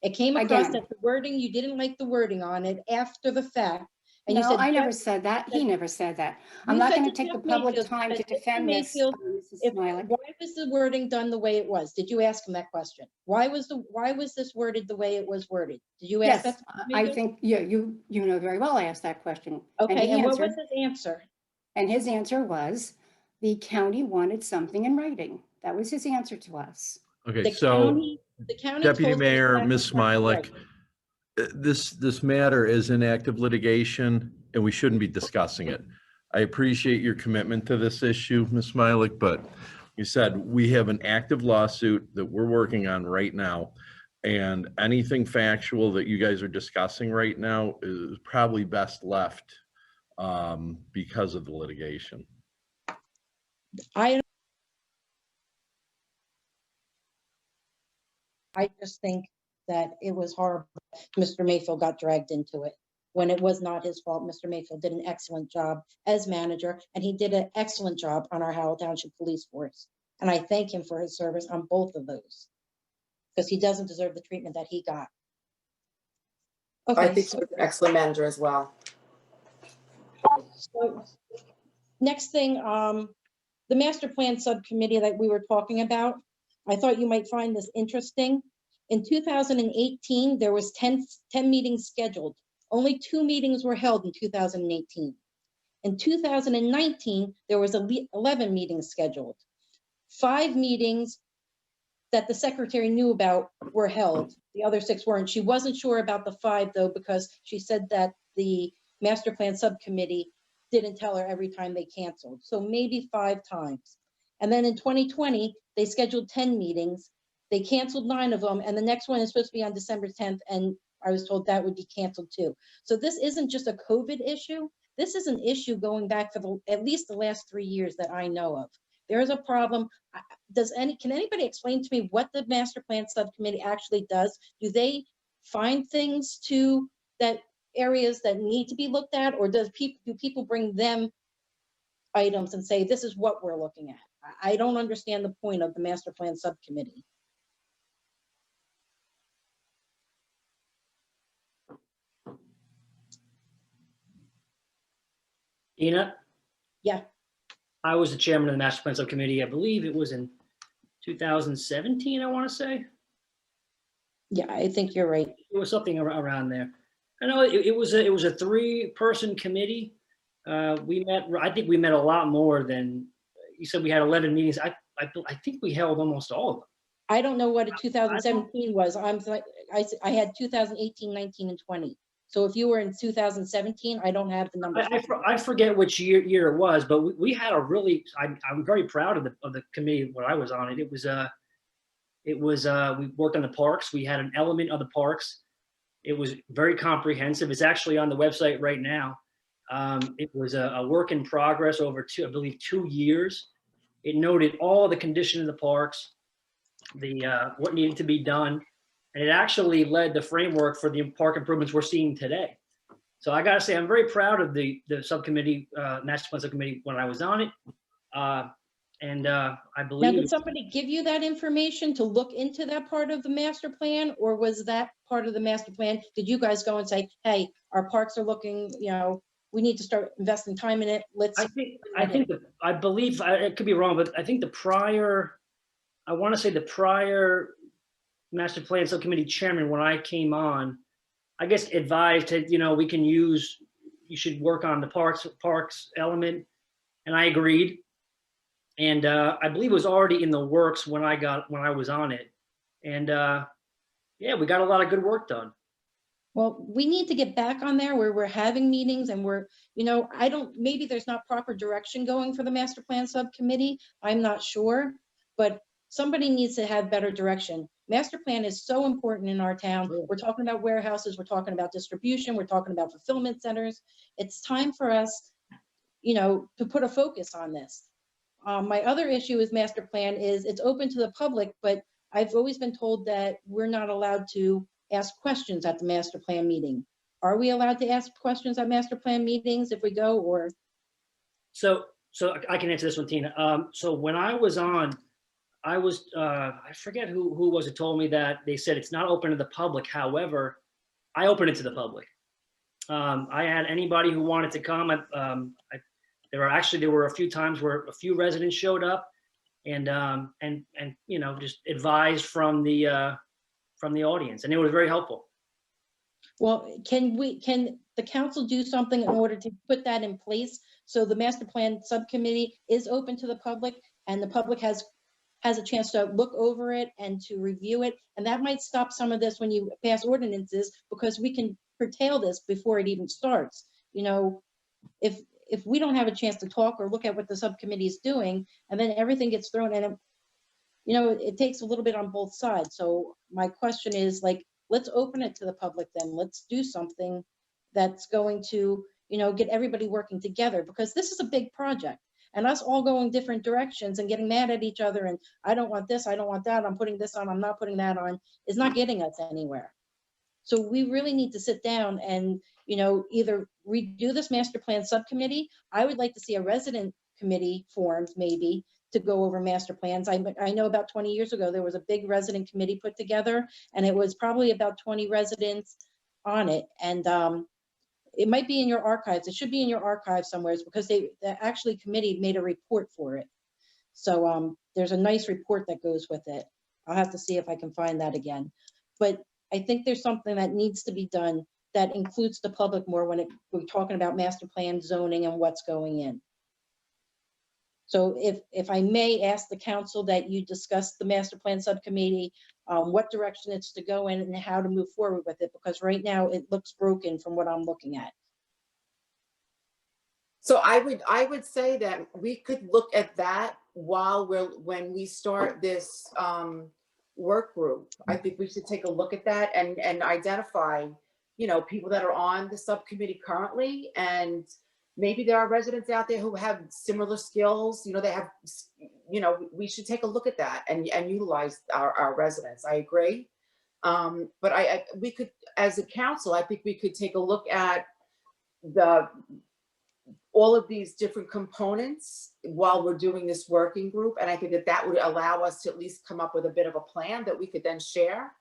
It came across that the wording, you didn't like the wording on it after the fact. And No, you said, I never said that. He never said that. I'm not going to take the public time to defend this. Why was the wording done the way it was? Did you ask him that question? Why was this worded the way it was worded? Did you ask that? I think you know very well I asked that question. Okay, and what was his answer? And his answer was the county wanted something in writing. That was his answer to us. Okay, The so county Deputy told us Mayor, that Ms. was right. Smilek, this matter is in active litigation and we shouldn't be discussing it. I appreciate your commitment to this issue, Ms. Smilek, but you said we have an active lawsuit that we're working on right now. And anything factual that you guys are discussing right now is probably best left because of the litigation. I just think that it was horrible. Mr. Mayfield got dragged into it when it was not his fault. Mr. Mayfield did an excellent job as manager, and he did an excellent job on our Howell Township Police Force. And I thank him for his service on both of those, because he doesn't deserve the treatment that he got. Okay, I think he was an excellent manager as well. So next thing, the master plan subcommittee that we were talking about, I thought you might find this interesting. In 2018, there was 10 meetings scheduled. Only 2 meetings were held in 2018. In 2019, there was 11 meetings scheduled. 5 meetings that the secretary knew about were held. The other 6 weren't. She wasn't sure about the 5 though, because she said that the master plan subcommittee didn't tell her every time they canceled. So maybe 5 times. And then in 2020, they scheduled 10 meetings. They canceled 9 of them. And the next one is supposed to be on December 10th. And I was told that would be canceled too. So this isn't just a COVID issue. This is an issue going back for at least the last 3 years that I know of. There is a problem. can anybody explain to me what the master plan subcommittee actually does? Do they find things that areas that need to be looked at, or do people bring them items and say, this is what we're looking at? I don't understand the point of the master plan subcommittee. Ina, Yeah, I was the chairman of the master plan subcommittee. I believe it was in 2017, I want to say. yeah, I think you're right. It was something around there. I know it was a 3-person committee. We met, I think we met a lot more than, you said we had 11 meetings. I think we held almost all of them. I don't know what a 2017 was. I had 2018, 19, and 20. So if you were in 2017, I don't have the numbers. I forget which year it was, but we had a really, I'm very proud of the committee when I was on it. It was we worked on the parks. We had an element of the parks. It was very comprehensive. It's actually on the website right now. It was a work in progress over I believe 2 years. It noted all the condition of the parks, what needed to be done. And it actually led the framework for the park improvements we're seeing today. So I gotta say, I'm very proud of the subcommittee, master plan subcommittee when I was on it. I Now, believe. did somebody give you that information to look into that part of the master plan, or was that part of the master plan? Did you guys go and say, hey, our parks are looking, we need to start investing time in it. I believe, it could be wrong, but I think I want to say the prior master plan subcommittee chairman, when I came on, I guess advised that, you should work on the parks element. And I agreed. And I believe it was already in the works when I was on it. And yeah, we got a lot of good work done. Well, we need to get back on there where we're having meetings and maybe there's not proper direction going for the master plan subcommittee. I'm not sure, but somebody needs to have better direction. Master plan is so important in our town. We're talking about warehouses, we're talking about distribution, we're talking about fulfillment centers. It's time for us, to put a focus on this. My other issue with master plan is it's open to the public, but I've always been told that we're not allowed to ask questions at the master plan meeting. Are we allowed to ask questions at master plan meetings if we go, or? So I can answer this one, Tina. So when I was on, I forget who was it told me that they said it's not open to the public. However, I opened it to the public. I had anybody who wanted to come. There were a few times where a few residents showed up and just advised from the audience, and it was very helpful. Well, can the council do something in order to put that in place so the master plan subcommittee is open to the public and the public has a chance to look over it and to review it? And that might stop some of this when you pass ordinances, because we can curtail this before it even starts. If we don't have a chance to talk or look at what the subcommittee is doing, and then everything gets thrown in, it takes a little bit on both sides. So my question is, let's open it to the public then. Let's do something that's going to, get everybody working together, because this is a big project. And us all going different directions and getting mad at each other and I don't want this, I don't want that, I'm putting this on, I'm not putting that on, is not getting us anywhere. So we really need to sit down and, either redo this master plan subcommittee. I would like to see a resident committee formed maybe to go over master plans. I know about 20 years ago, there was a big resident committee put together, and it was probably about 20 residents on it. And it might be in your archives. It should be in your archives somewhere, because the actually committee made a report for it. So there's a nice report that goes with it. I'll have to see if I can find that again. But I think there's something that needs to be done that includes the public more when we're talking about master plan zoning and what's going in. So if I may ask the council that you discuss the master plan subcommittee, what direction it's to go in and how to move forward with it, because right now it looks broken from what I'm looking at. So I would say that we could look at that when we start this work group. I think we should take a look at that and identify, people that are on the subcommittee currently, and maybe there are residents out there who have similar skills. They have you know, we should take a look at that and utilize our residents. I agree. But we could, as a council, I think we could take a look at all of these different components while we're doing this working group. And I think that would allow us to at least come up with a bit of a plan that we could then share.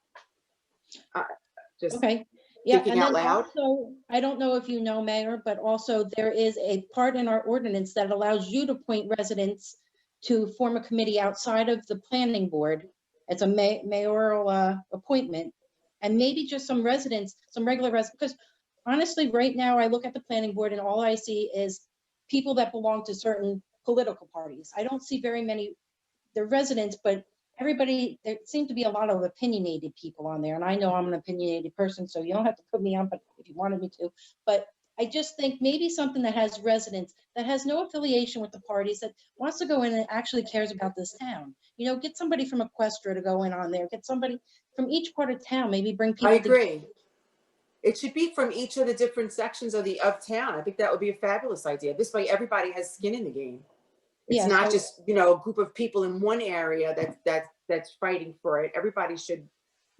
Just Okay, yeah, thinking and out then loud. also, I don't know if you know, Mayor, but also there is a part in our ordinance that allows you to appoint residents to form a committee outside of the planning board. It's a mayoral appointment. And maybe just some residents, some regular residents, because honestly, right now, I look at the planning board and all I see is people that belong to certain political parties. I don't see very many, they're residents, but everybody, there seem to be a lot of opinionated people on there. And I know I'm an opinionated person, so you don't have to put me on, but if you wanted me to. But I just think maybe something that has residents, that has no affiliation with the parties, that wants to go in and actually cares about this town. You know, get somebody from Equestria to go in on there, get somebody from each part of town, maybe bring people. I agree. It should be from each of the different sections of town. I think that would be a fabulous idea. This way, everybody has skin in the game. It's Yeah, not so- just, you know, a group of people in one area that's fighting for it. Everybody should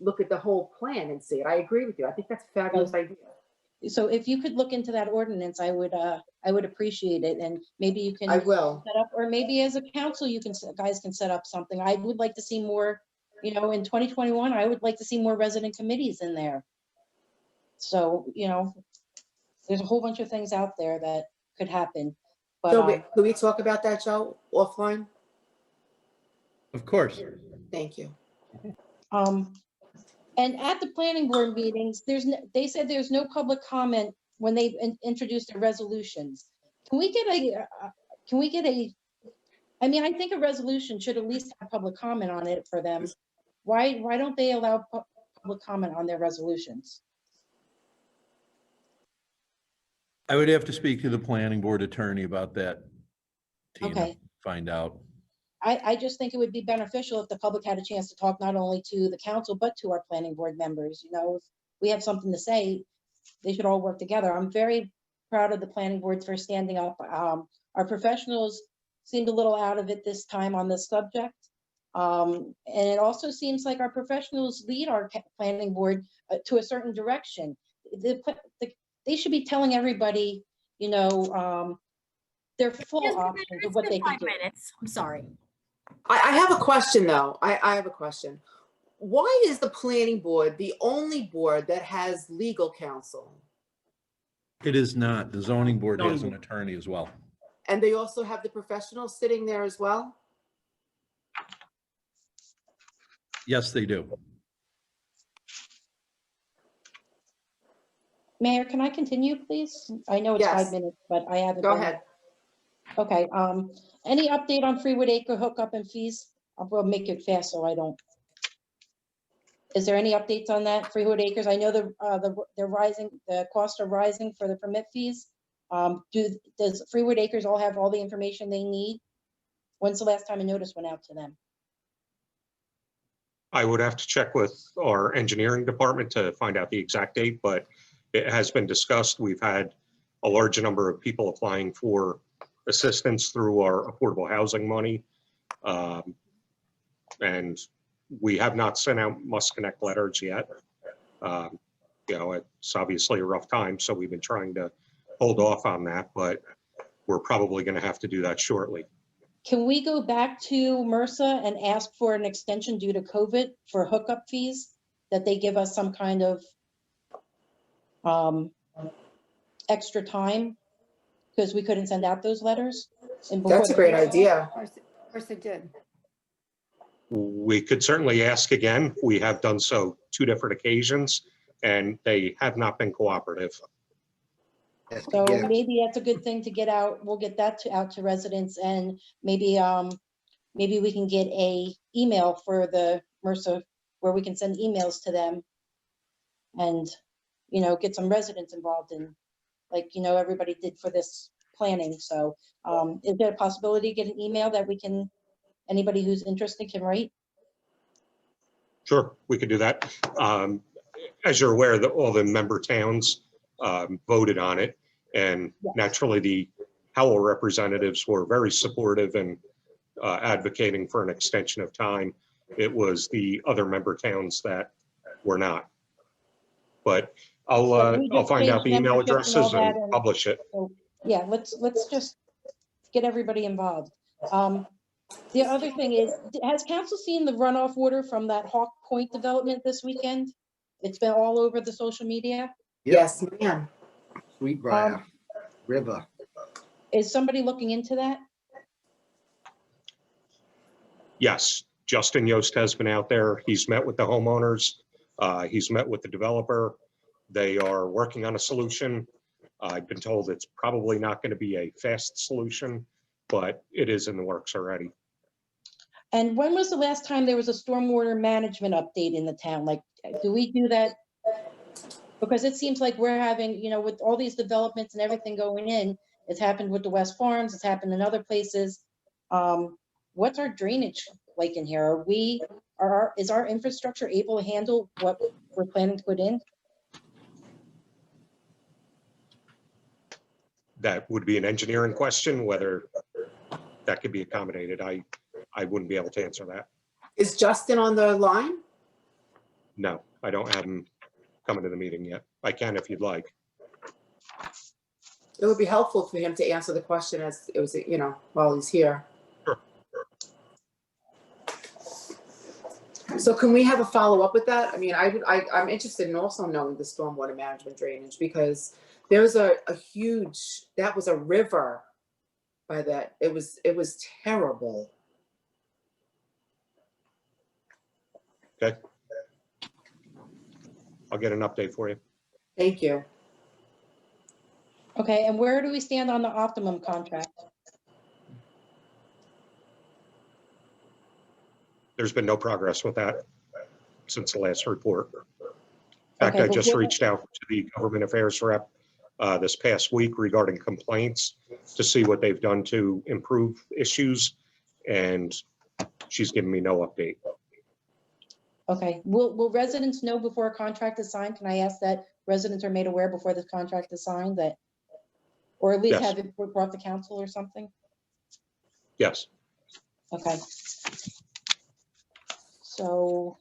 look at the whole plan and see it. I agree with you. I think that's a fabulous idea. So if you could look into that ordinance, I would appreciate it, and maybe you can. I will. Set up, or maybe as a council, you guys can set up something. I would like to see more, you know, in 2021, I would like to see more resident committees in there. So, you know, there's a whole bunch of things out there that could happen. But So can we talk about that, Joe, offline? Of course. Thank you. And at the planning board meetings, they said there's no public comment when they introduce their resolutions. Can we get I mean, I think a resolution should at least have public comment on it for them. Why don't they allow public comment on their resolutions? I would have to speak to the planning board attorney about that, Tina, Okay. find out. I just think it would be beneficial if the public had a chance to talk not only to the council, but to our planning board members. You know, if we have something to say, they should all work together. I'm very proud of the planning board for standing up. Our professionals seemed a little out of it this time on this subject. And it also seems like our professionals lead our planning board to a certain direction. They should be telling everybody, you know, their full options of what they can do. 5 minutes. I'm sorry. I have a question though. I have a question. Why is the planning board the only board that has legal counsel? It is not. The zoning board has an attorney as well. And they also have the professionals sitting there as well? Yes, they do. Mayor, can I continue, please? I know it's Yes. 5 minutes, but I haven't. Go been- ahead. Okay, any update on Freewood Acre hookup and fees? I'll make it fast so I don't. Is there any updates on that, Freewood Acres? I know they're rising, the costs are rising for the permit fees. Does Freewood Acres all have all the information they need? When's the last time a notice went out to them? I would have to check with our engineering department to find out the exact date, but it has been discussed. We've had a large number of people applying for assistance through our affordable housing money. And we have not sent out must connect letters yet. You know, it's obviously a rough time, so we've been trying to hold off on that, but we're probably going to have to do that shortly. Can we go back to MRSA and ask for an extension due to COVID for hookup fees? That they give us some kind of extra time? Because we couldn't send out those letters? And before That's a the- great idea. Of course it did. We could certainly ask again. We have done so 2 different occasions, and they have not been cooperative. So Yeah. maybe that's a good thing to get out. We'll get that out to residents, and maybe we can get a email for the MRSA where we can send emails to them and, you know, get some residents involved in, like, you know, everybody did for this planning. So is there a possibility to get an email that we can, anybody who's interested can write? Sure, we could do that. As you're aware, all the member towns voted on it, and Yes. naturally the Howell representatives were very supportive and advocating for an extension of time. It was the other member towns that were not. But But we I'll just find out the changed email membership and all addresses and that, and publish it. so, yeah, let's just get everybody involved. The other thing is, has council seen the runoff water from that Hawk Point development this weekend? It's been all over the social media. Yep. Yes, ma'am. Sweetbriar River. Is somebody looking into that? Yes, Justin Yost has been out there. He's met with the homeowners. He's met with the developer. They are working on a solution. I've been told it's probably not going to be a fast solution, but it is in the works already. And when was the last time there was a stormwater management update in the town? Like, do we do that? Because it seems like we're having, you know, with all these developments and everything going in, it's happened with the West Farms, it's happened in other places. What's our drainage like in here? Is our infrastructure able to handle what we're planning to put in? That would be an engineering question, whether that could be accommodated. I wouldn't be able to answer that. Is Justin on the line? No, I don't have him coming to the meeting yet. I can if you'd like. It would be helpful for him to answer the question as it was, you know, while he's here. Sure. So can we have a follow-up with that? I mean, I'm interested in also knowing the stormwater management drainage, because there was a huge, that was a river by that. It was terrible. Okay. I'll get an update for you. Thank you. Okay, and where do we stand on the Optimum contract? There's been no progress with that since the last report. In fact, Okay, I just before- reached out to the government affairs rep this past week regarding complaints to see what they've done to improve issues, and she's given me no update. Okay, will residents know before a contract is signed? Can I ask that residents are made aware before this contract is signed, that, or at least Yes. have it brought to council or something? Yes. Okay. So,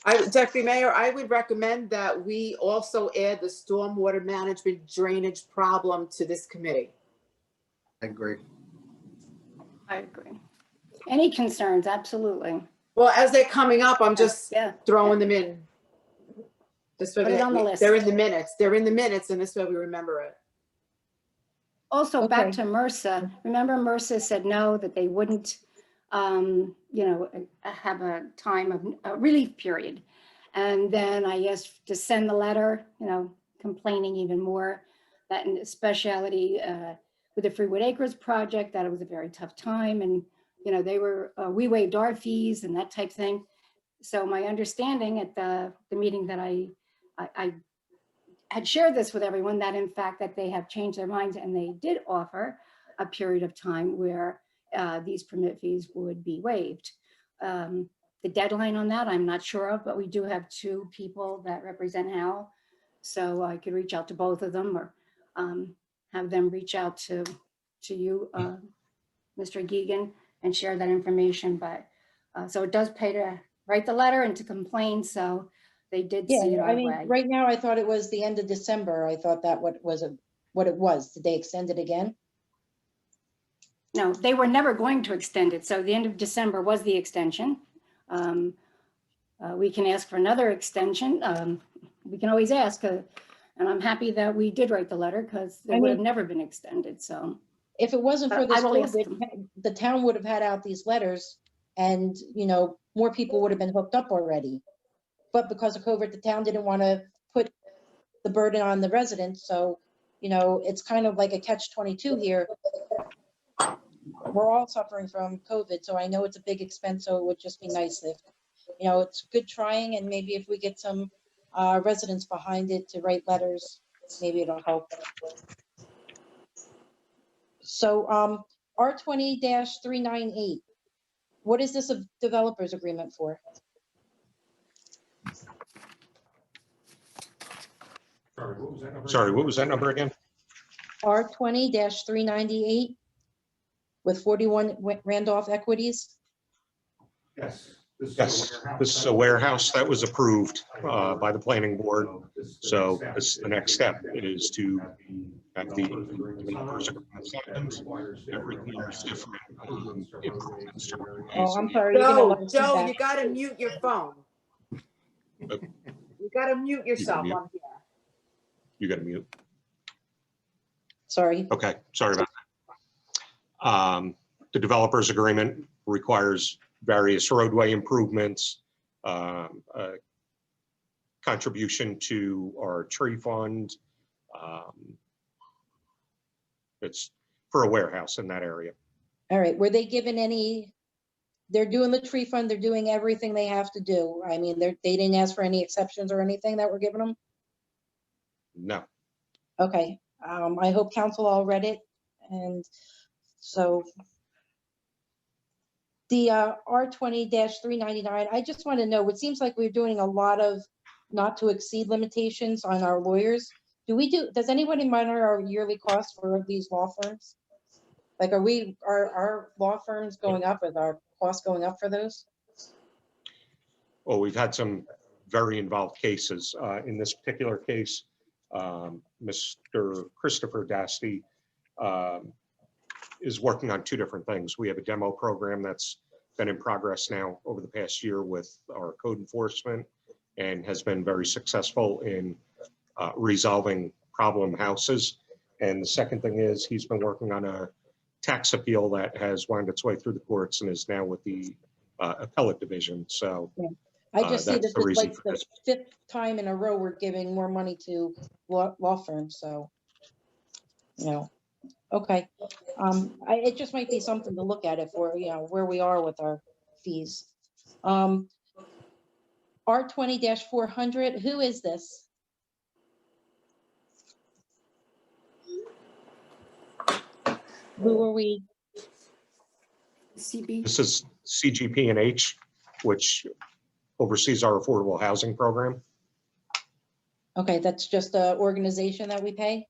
Deputy Mayor, I would recommend that we also add the stormwater management drainage problem to this committee. I agree. I agree. Any concerns? Absolutely. Well, as they're coming up, I'm just Yeah. throwing them in. This way Put it on the list. they're in the minutes. They're in the minutes, and this way we remember it. Also, back Okay. to MRSA. Remember MRSA said no, that they wouldn't, you know, have a time of a relief period. And then I asked to send the letter, you know, complaining even more that in speciality with the Freewood Acres project, that it was a very tough time. And, you know, they were, we waived our fees and that type thing. So my understanding at the meeting that I had shared this with everyone, that in fact that they have changed their minds and they did offer a period of time where these permit fees would be waived. The deadline on that, I'm not sure of, but we do have two people that represent Howell. So I could reach out to both of them or have them reach out to you, Mr. Geegan, and share that information. But so it does pay to write the letter and to complain. So they did see it yeah, our I mean, way. right now, I thought it was the end of December. I thought that what it was. Did they extend it again? No, they were never going to extend it. So the end of December was the extension. We can ask for another extension. We can always ask, and I'm happy that we did write the letter because it would have never been extended. So If it wasn't for I this will ask COVID, the town would have had out these letters and, you know, more people would have been hooked up already. But because of COVID, the town didn't want to put the burden on the residents. So, you know, it's kind of like a catch-22 here. We're all suffering from COVID, so I know it's a big expense, so it would just be nice if, you know, it's good trying, and maybe if we get some residents behind it to write letters, maybe it'll help. So R20-398, what is this a developers agreement for? Sorry, what was that number again? R20-398? with 41 Randolph Equities? Yes, this is a warehouse that was approved by the planning board. So this, the next step is to have the developers signed. That requires different improvements to Oh, I'm sorry. you're gonna let us do Joe, that. you gotta mute your phone. You gotta mute yourself mute. on here. You got to mute. Sorry. Okay, sorry about that. The developers agreement requires various roadway improvements, contribution to our tree fund. It's for a warehouse in that area. All right. Were they given any, they're doing the tree fund, they're doing everything they have to do. I mean, they didn't ask for any exceptions or anything that were given them? No, Okay. I hope council all read it. And so the R20-399, I just want to know, it seems like we're doing a lot of not to exceed limitations on our lawyers. Does anybody monitor our yearly costs for these law firms? Like, are our law firms going up? Is our costs going up for those? well, we've had some very involved cases. In this particular case, Mr. Christopher Dasty is working on two different things. We have a demo program that's been in progress now over the past year with our code enforcement and has been very successful in resolving problem houses. And the second thing is he's been working on a tax appeal that has wound its way through the courts and is now with the appellate division. So I just see that's this the is reason like for the this. 5th time in a row we're giving more money to law firms, so, okay. It just might be something to look at if we're, where we are with our fees. R20-400, who is this? Who are we? CB. This is CGP&H, which oversees our affordable housing program. Okay, that's just an organization that we pay?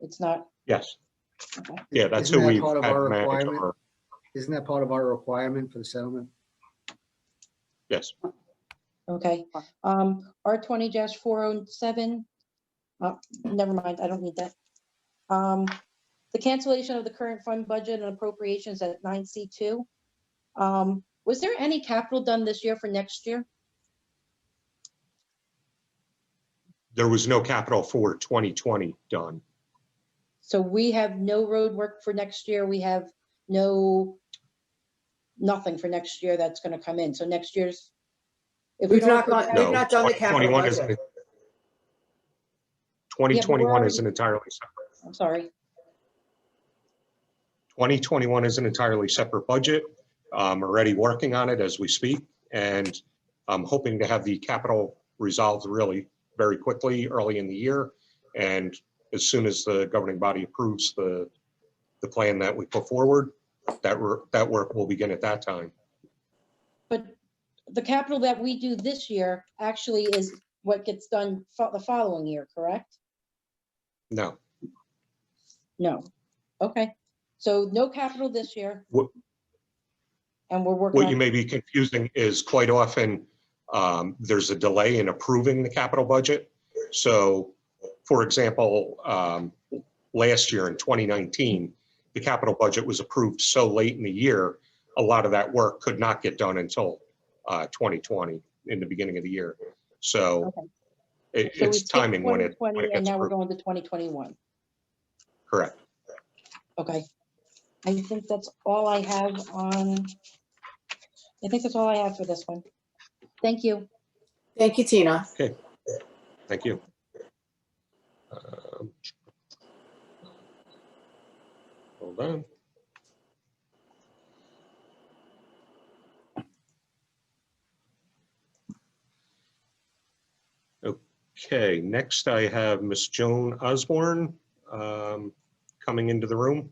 It's not, Yes. okay. Yeah, that's Isn't who that we part of our manage requirement? our, Isn't that part of our requirement for the settlement? yes. Okay, R20-407, never mind, I don't need that. The cancellation of the current fund budget and appropriations at 9C2. Was there any capital done this year for next year? There was no capital for 2020 done. So we have no road work for next year, we have nothing for next year that's gonna come in, so next year's. If we We've don't not approve gone, that- we've not done the capital 2021 is budget. 2021 is an entirely separate. I'm sorry, 2021 is an entirely separate budget. I'm already working on it as we speak, and I'm hoping to have the capital resolved really very quickly early in the year. And as soon as the governing body approves the plan that we put forward, that work will begin at that time. but the capital that we do this year actually is what gets done the following year, correct? No. No, okay, so no capital this year. What- And we're working What you on, may be confusing is quite often there's a delay in approving the capital budget. So, for example, last year in 2019, the capital budget was approved so late in the year, a lot of that work could not get done until 2020 in the beginning of the year. So okay. it's So we skipped timing when it 2020 and gets now we're approved. going to 2021. Correct. Okay. I think that's all I have for this one. Thank you. Thank you, Tina. Thank you. Hold on. Okay, next I have Miss Joan Osborne coming into the room.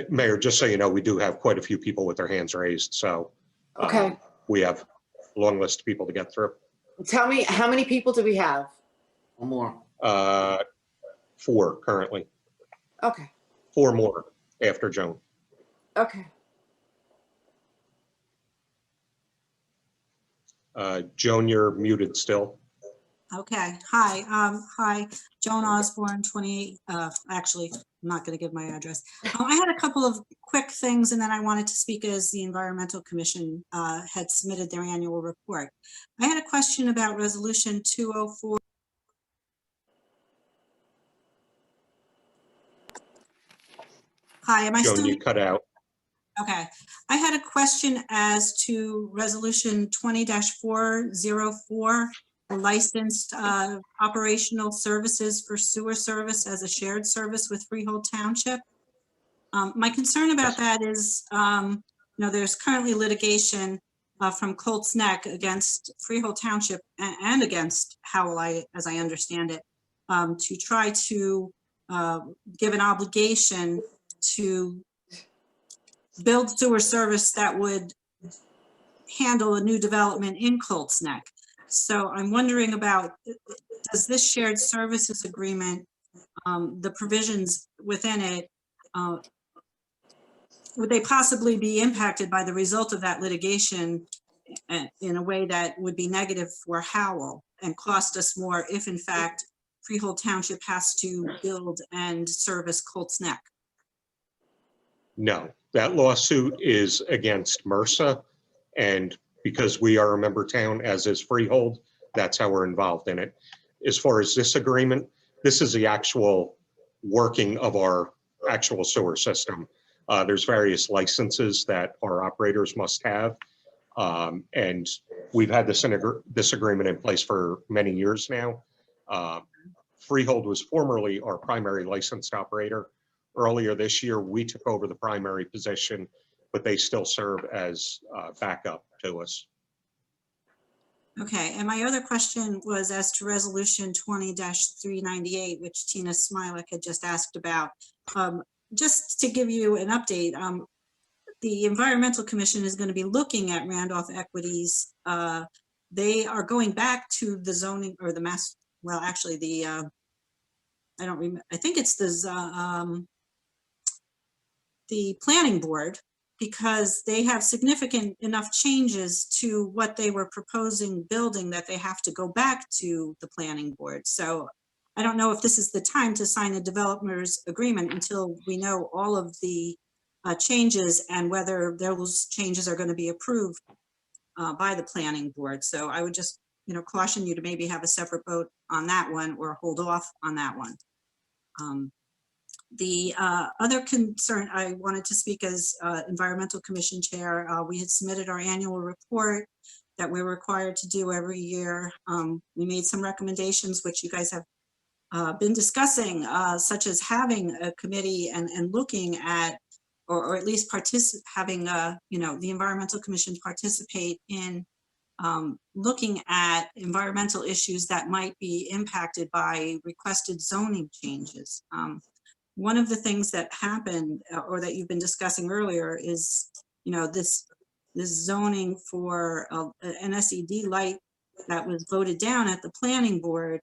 Mayor, just so you know, we do have quite a few people with their hands raised, so Okay, we have a long list of people to get through. tell me, how many people do we have? One more. 4 currently, Okay, 4 more. after Joan. Okay. Joan, you're muted still. Okay, hi, Joan Osborne, 28, actually, I'm not gonna give my address. I had a couple of quick things, and then I wanted to speak as the Environmental Commission had submitted their annual report. I had a question about Resolution 204. Hi, am I Joan, still? you cut out. Okay, I had a question as to Resolution 20-404, the licensed operational services for sewer service as a shared service with Freehold Township. My concern about that is, there's currently litigation from Colts Neck against Freehold Township and against Howell, as I understand it, to try to give an obligation to build sewer service that would handle a new development in Colts Neck. So I'm wondering about, does this shared services agreement, the provisions within it, would they possibly be impacted by the result of that litigation in a way that would be negative for Howell and cost us more if in fact Freehold Township has to build and service Colts Neck? No, that lawsuit is against MRSA. And because we are a member town, as is Freehold, that's how we're involved in it. As far as this agreement, this is the actual working of our actual sewer system. There's various licenses that our operators must have. And we've had this agreement in place for many years now. Freehold was formerly our primary licensed operator. Earlier this year, we took over the primary position, but they still serve as backup to us. Okay, and my other question was as to Resolution 20-398, which Tina Smilek had just asked about. Just to give you an update, the Environmental Commission is going to be looking at Randolph Equities. They are going back to the zoning or the well, actually the, I don't remember, I think it's the planning board, because they have significant enough changes to what they were proposing building that they have to go back to the planning board. So I don't know if this is the time to sign a developer's agreement until we know all of the changes and whether those changes are going to be approved by the planning board. So I would just, caution you to maybe have a separate vote on that one or hold off on that one. The other concern I wanted to speak as Environmental Commission Chair, we had submitted our annual report that we're required to do every year. We made some recommendations, which you guys have been discussing, such as having a committee and looking at, or at least having, the Environmental Commission participate in looking at environmental issues that might be impacted by requested zoning changes. One of the things that happened or that you've been discussing earlier is, this zoning for an SED light that was voted down at the planning board.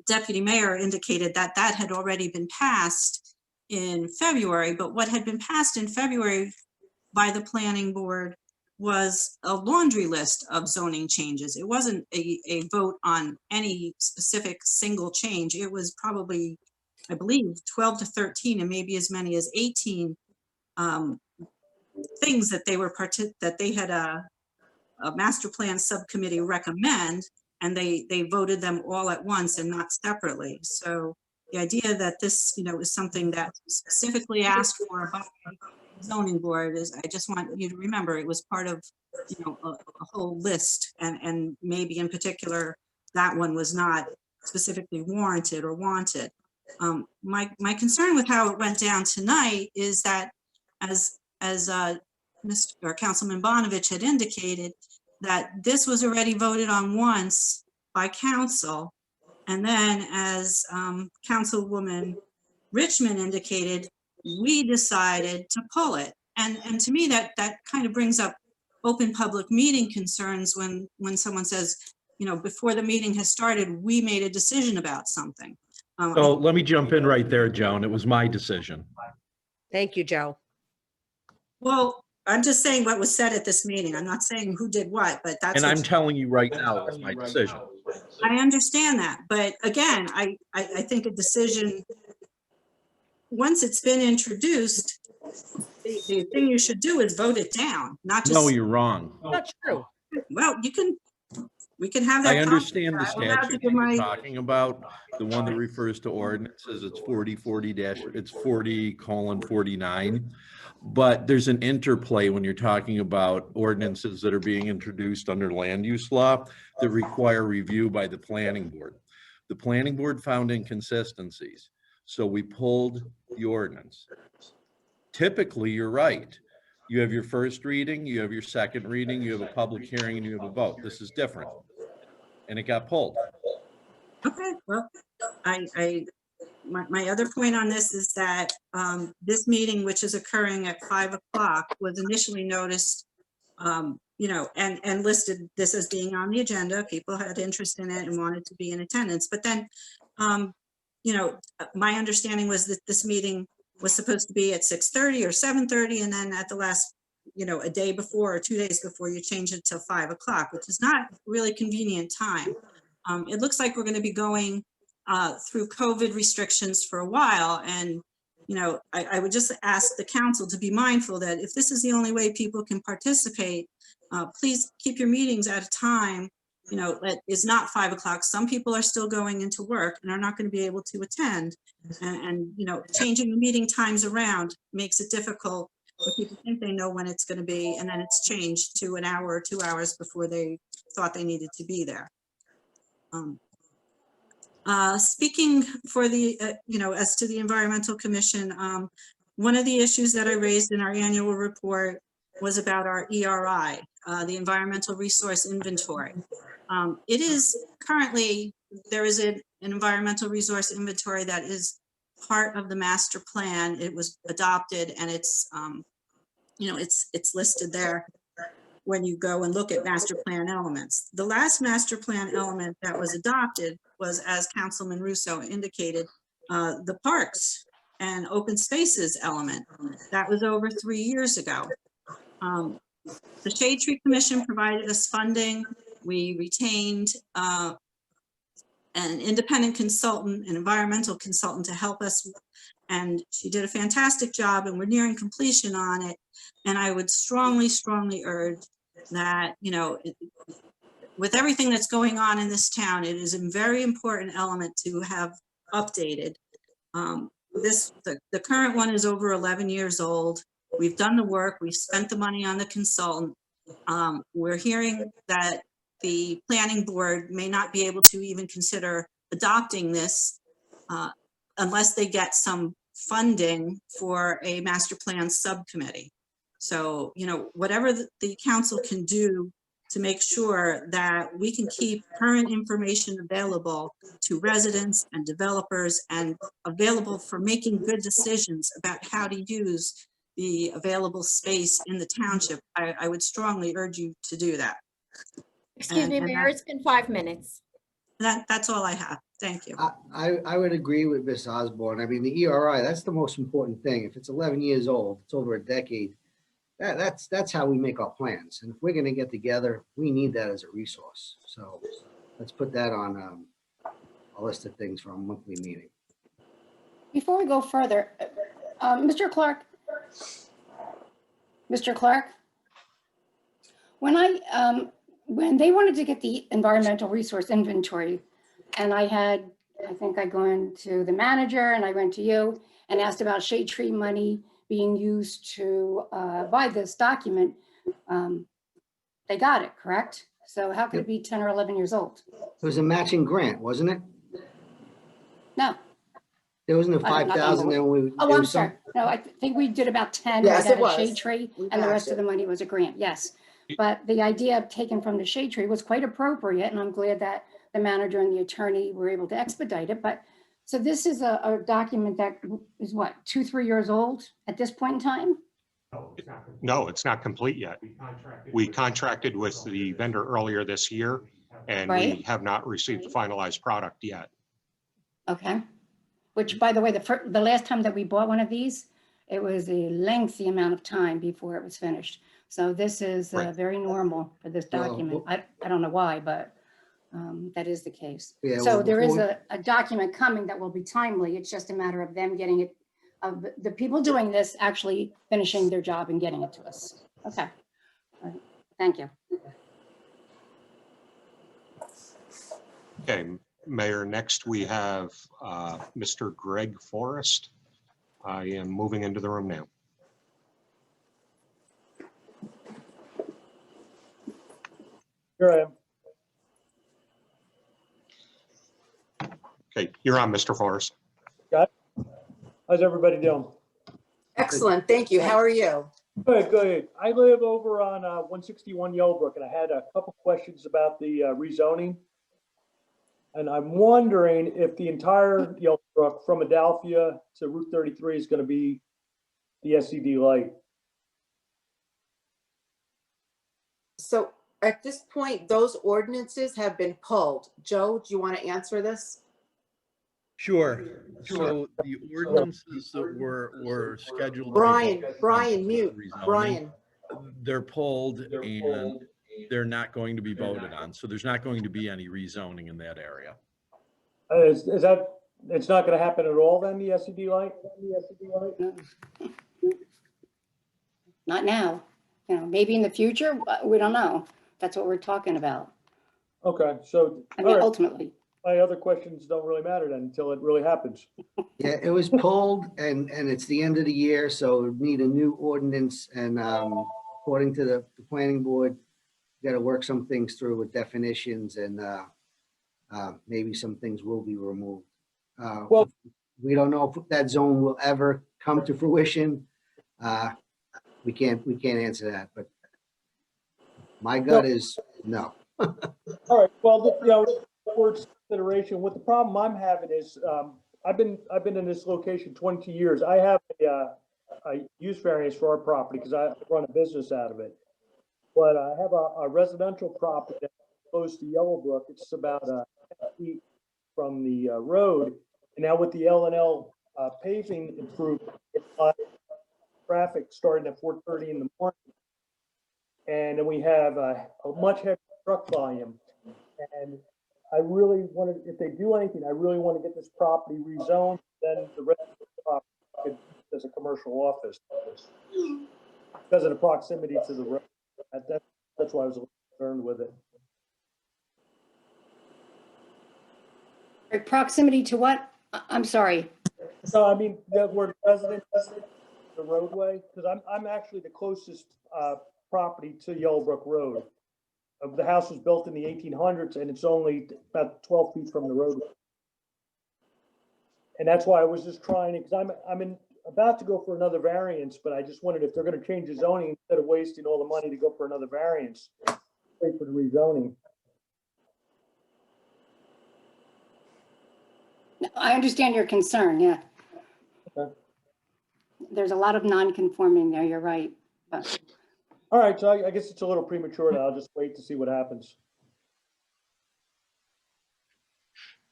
Deputy Mayor indicated that that had already been passed in February, but what had been passed in February by the planning board was a laundry list of zoning changes. It wasn't a vote on any specific single change. It was probably, I believe, 12 to 13 and maybe as many as 18 things that they had a master plan subcommittee recommend, and they voted them all at once and not separately. So the idea that this, is something that specifically asked for by the zoning board is, I just want you to remember it was part of, a whole list, and maybe in particular that one was not specifically warranted or wanted. My concern with how it went down tonight is that as Mr. or Councilman Bonovich had indicated, that this was already voted on once by council. And then as Councilwoman Richmond indicated, we decided to pull it. And to me, that kind of brings up open public meeting concerns when someone says, before the meeting has started, we made a decision about something. So let me jump in right there, Joan. It was my decision. Thank you, Joe. Well, I'm just saying what was said at this meeting. I'm not saying who did what, but that's. And what I'm telling you right now, it was my decision. I understand that, but again, I think a decision, once it's been introduced, the thing you should do is vote it down, not No, just, you're wrong. Not true. well, we can have that. I understand the I'm allowed to statute give you're my- talking about, the one that refers to ordinances, it's 40:49. But there's an interplay when you're talking about ordinances that are being introduced under land use law that require review by the planning board. The planning board found inconsistencies, so we pulled the ordinance. Typically, you're right. You have your first reading, you have your second reading, you have a public hearing, and you have a vote. This is different. And it got pulled. Okay, well, my other point on this is that this meeting, which is occurring at 5 o'clock, was initially noticed, and listed this as being on the agenda. People had interest in it and wanted to be in attendance. But then, my understanding was that this meeting was supposed to be at 6:30 or 7:30, and then at the last, a day before or 2 days before, you change it to 5 o'clock, which is not really convenient time. It looks like we're going to be going through COVID restrictions for a while. And, I would just ask the council to be mindful that if this is the only way people can participate, please keep your meetings at a time, that is not 5 o'clock. Some people are still going into work and are not going to be able to attend. And changing the meeting times around makes it difficult when people think they know when it's going to be, and then it's changed to an hour or 2 hours before they thought they needed to be there. Speaking for the, as to the Environmental Commission, one of the issues that I raised in our annual report was about our ERI, the Environmental Resource Inventory. It is currently, there is an environmental resource inventory that is part of the master plan. It was adopted, and it's, it's listed there when you go and look at master plan elements. The last master plan element that was adopted was, as Councilman Russo indicated, the parks and open spaces element. That was over 3 years ago. The Shade Tree Commission provided us funding. We retained an independent consultant, an environmental consultant, to help us, and she did a fantastic job, and we're nearing completion on it. And I would strongly, strongly urge that, with everything that's going on in this town, it is a very important element to have updated. The current one is over 11 years old. We've done the work. We've spent the money on the consultant. We're hearing that the planning board may not be able to even consider adopting this unless they get some funding for a master plan subcommittee. So, whatever the council can do to make sure that we can keep current information available to residents and developers and available for making good decisions about how to use the available space in the township, I would strongly urge you to do that. Excuse me, Mayor, it's been 5 minutes. That's all I have. Thank you. I would agree with Ms. Osborne. I mean, the ERI, that's the most important thing. If it's 11 years old, it's over a decade. That's how we make our plans. And if we're going to get together, we need that as a resource. So let's put that on a list of things for a monthly meeting. Before we go further, Mr. Clark, when they wanted to get the environmental resource inventory, and I think I gone to the manager and I went to you and asked about shade tree money being used to buy this document, they got it, correct? So how could it be 10 or 11 years old? It was a matching grant, wasn't it? No. There wasn't a 5,000 and we. Oh, I'm sorry. No, I think we did about 10 Yes, right it out of was. shade tree, We and the rest matched of the money was a grant, yes. But the idea of taking from the shade tree was quite appropriate, and I'm glad that the manager and the attorney were able to expedite it. But so this is a document that is what, 2-3 years old at this point in time? No, it's not complete yet. We contracted with the vendor earlier this year, and we Right. have not received a finalized product yet. Okay. which by the way, the last time that we bought one of these, it was a lengthy amount of time before it was finished. So this is Right. very normal for this Well, document. I don't know why, but that is the case. Yeah, So well, there is before- a document coming that will be timely. It's just a matter of them getting it, of the people doing this actually finishing their job and getting it to us. Okay. All right. Thank you. Okay, Mayor, next we have Mr. Greg Forrest. I am moving into the room now. Here I am. Okay, you're on, Mr. Forrest. How's everybody doing? Excellent, thank you. How are you? Good, good. I live over on 161 Yellowbrook, and I had a couple questions about the rezoning. And I'm wondering if the entire Yellowbrook from Adelphia to Route 33 is going to be the SED light. So at this point, those ordinances have been pulled. Joe, do you want to answer this? Sure. So the ordinances that were scheduled. to be Brian, voted on Brian, for mute, rezoning, Brian. They're pulled and they're not going to be voted on. So there's not going to be any rezoning in that area. Is that, it's not going to happen at all then, the SED light? Not now, maybe in the future, we don't know. That's what we're talking about. Okay, so I all mean, right, ultimately. my other questions don't really matter then until it really happens. Yeah, it was pulled and it's the end of the year, so we need a new ordinance and according to the planning board, got to work some things through with definitions and maybe some things will be removed. Well- We don't know if that zone will ever come to fruition. We can't answer that, but my gut is no. All right, well, for consideration, what the problem I'm having is, I've been in this location 22 years. I have a use variance for our property because I run a business out of it. But I have a residential property that's close to Yellowbrook. It's about 10 feet from the road. And now with the L&L paving improvement, traffic starting at 4:30 in the morning. And then we have a much heavier truck volume. And I really wanted, if they do anything, I really want to get this property rezoned, then the rest of the property could as a commercial office. Because of the proximity to the road. That's why I was a little concerned with it. Proximity to what? I'm sorry. So I mean, that we're residents, the roadway, because I'm actually the closest property to Yellowbrook Road. The house was built in the 1800s and it's only about 12 feet from the roadway. And that's why I was just trying, because I'm about to go for another variance, but I just wondered if they're going to change the zoning instead of wasting all the money to go for another variance, wait for the rezoning. I understand your concern, yeah. Okay. There's a lot of non-conforming there, you're right. But All right, so I guess it's a little premature. I'll just wait to see what happens.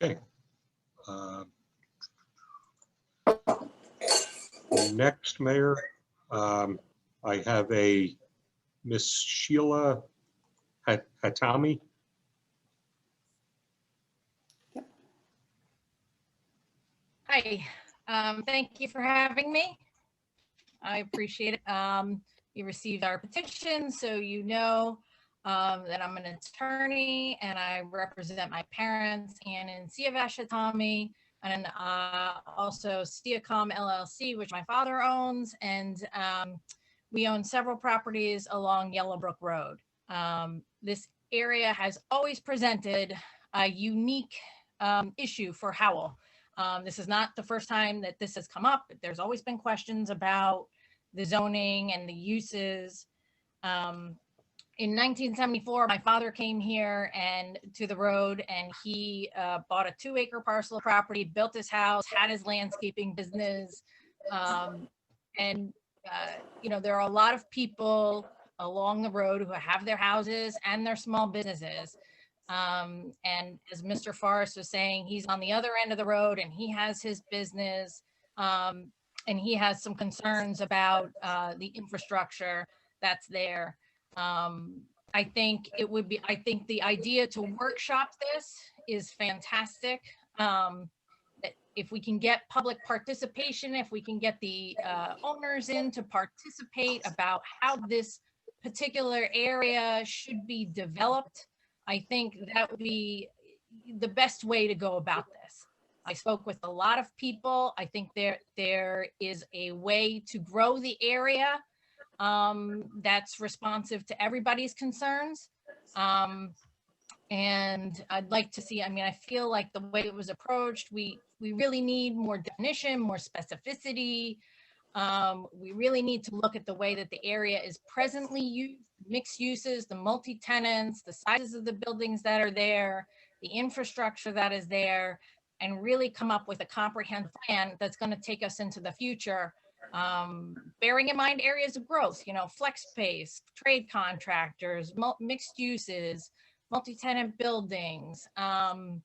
Okay. Next, Mayor, I have a Miss Sheila Hatami. Hi, thank you for having me. I appreciate it. You received our petition, so you know that I'm an attorney and I represent my parents, Ann and Siavash Hatami, and also Steacom LLC, which my father owns, and we own several properties along Yellowbrook Road. This area has always presented a unique issue for Howell. This is not the first time that this has come up. There's always been questions about the zoning and the uses. In 1974, my father came here and to the road and he bought a 2-acre parcel of property, built his house, had his landscaping business. You know, there are a lot of people along the road who have their houses and their small businesses. And as Mr. Forrest was saying, he's on the other end of the road and he has his business. And he has some concerns about the infrastructure that's there. I think the idea to workshop this is fantastic. If we can get public participation, if we can get the owners in to participate about how this particular area should be developed, I think that would be the best way to go about this. I spoke with a lot of people. I think there is a way to grow the area that's responsive to everybody's concerns. And I'd like to see, I mean, I feel like the way it was approached, we really need more definition, more specificity. We really need to look at the way that the area is presently used, mixed uses, the multi-tenants, the sizes of the buildings that are there, the infrastructure that is there, and really come up with a comprehensive plan that's going to take us into the future, bearing in mind areas of growth, you know, flex space, trade contractors, mixed uses, multi-tenant buildings, the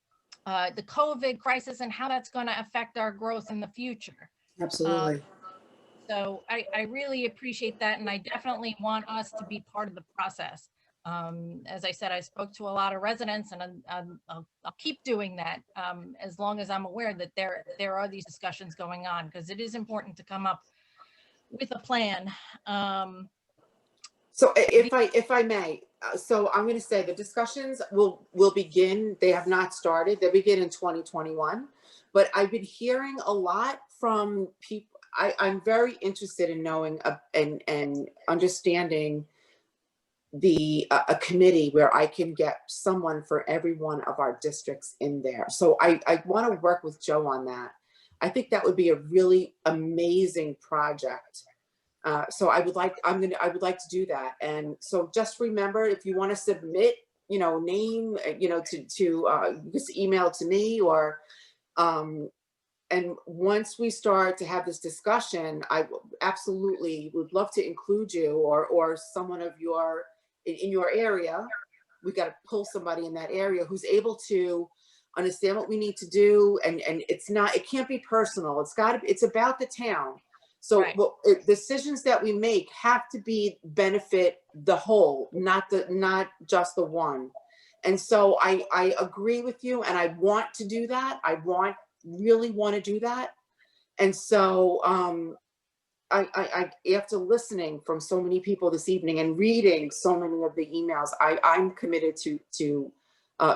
COVID crisis and how that's going to affect our growth in the future. Absolutely. So I really appreciate that. And I definitely want us to be part of the process. As I said, I spoke to a lot of residents and I'll keep doing that as long as I'm aware that there are these discussions going on, because it is important to come up with a plan. So if I may, so I'm going to say the discussions will begin. They have not started. They begin in 2021, but I've been hearing a lot from people. I'm very interested in knowing and understanding a committee where I can get someone for every one of our districts in there. So I want to work with Joe on that. I think that would be a really amazing project. So I would like to do that. And so just remember, if you want to submit, you know, name, you know, to just email to me or, and once we start to have this discussion, I absolutely would love to include you or someone of in your area. We got to pull somebody in that area who's able to understand what we need to do. And it can't be personal. It's about the town. So Right. Decisions that we make have to benefit the whole, not just the one. And so I agree with you, and I want to do that. Really want to do that. And so I after listening from so many people this evening and reading so many of the emails, I'm committed to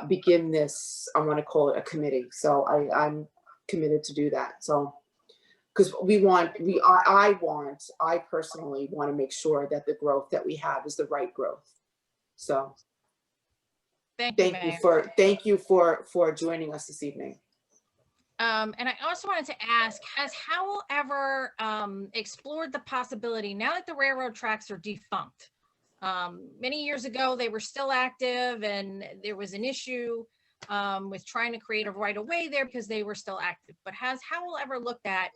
begin this. I want to call it a committee. So I'm committed to do that. So because I personally want to make sure that the growth that we have is the right growth. So thank you for joining us this evening. And I also wanted to ask, has Howell ever explored the possibility, now that the railroad tracks are defunct? Many years ago, they were still active and there was an issue with trying to create a right of way there because they were still active. But has Howell ever looked at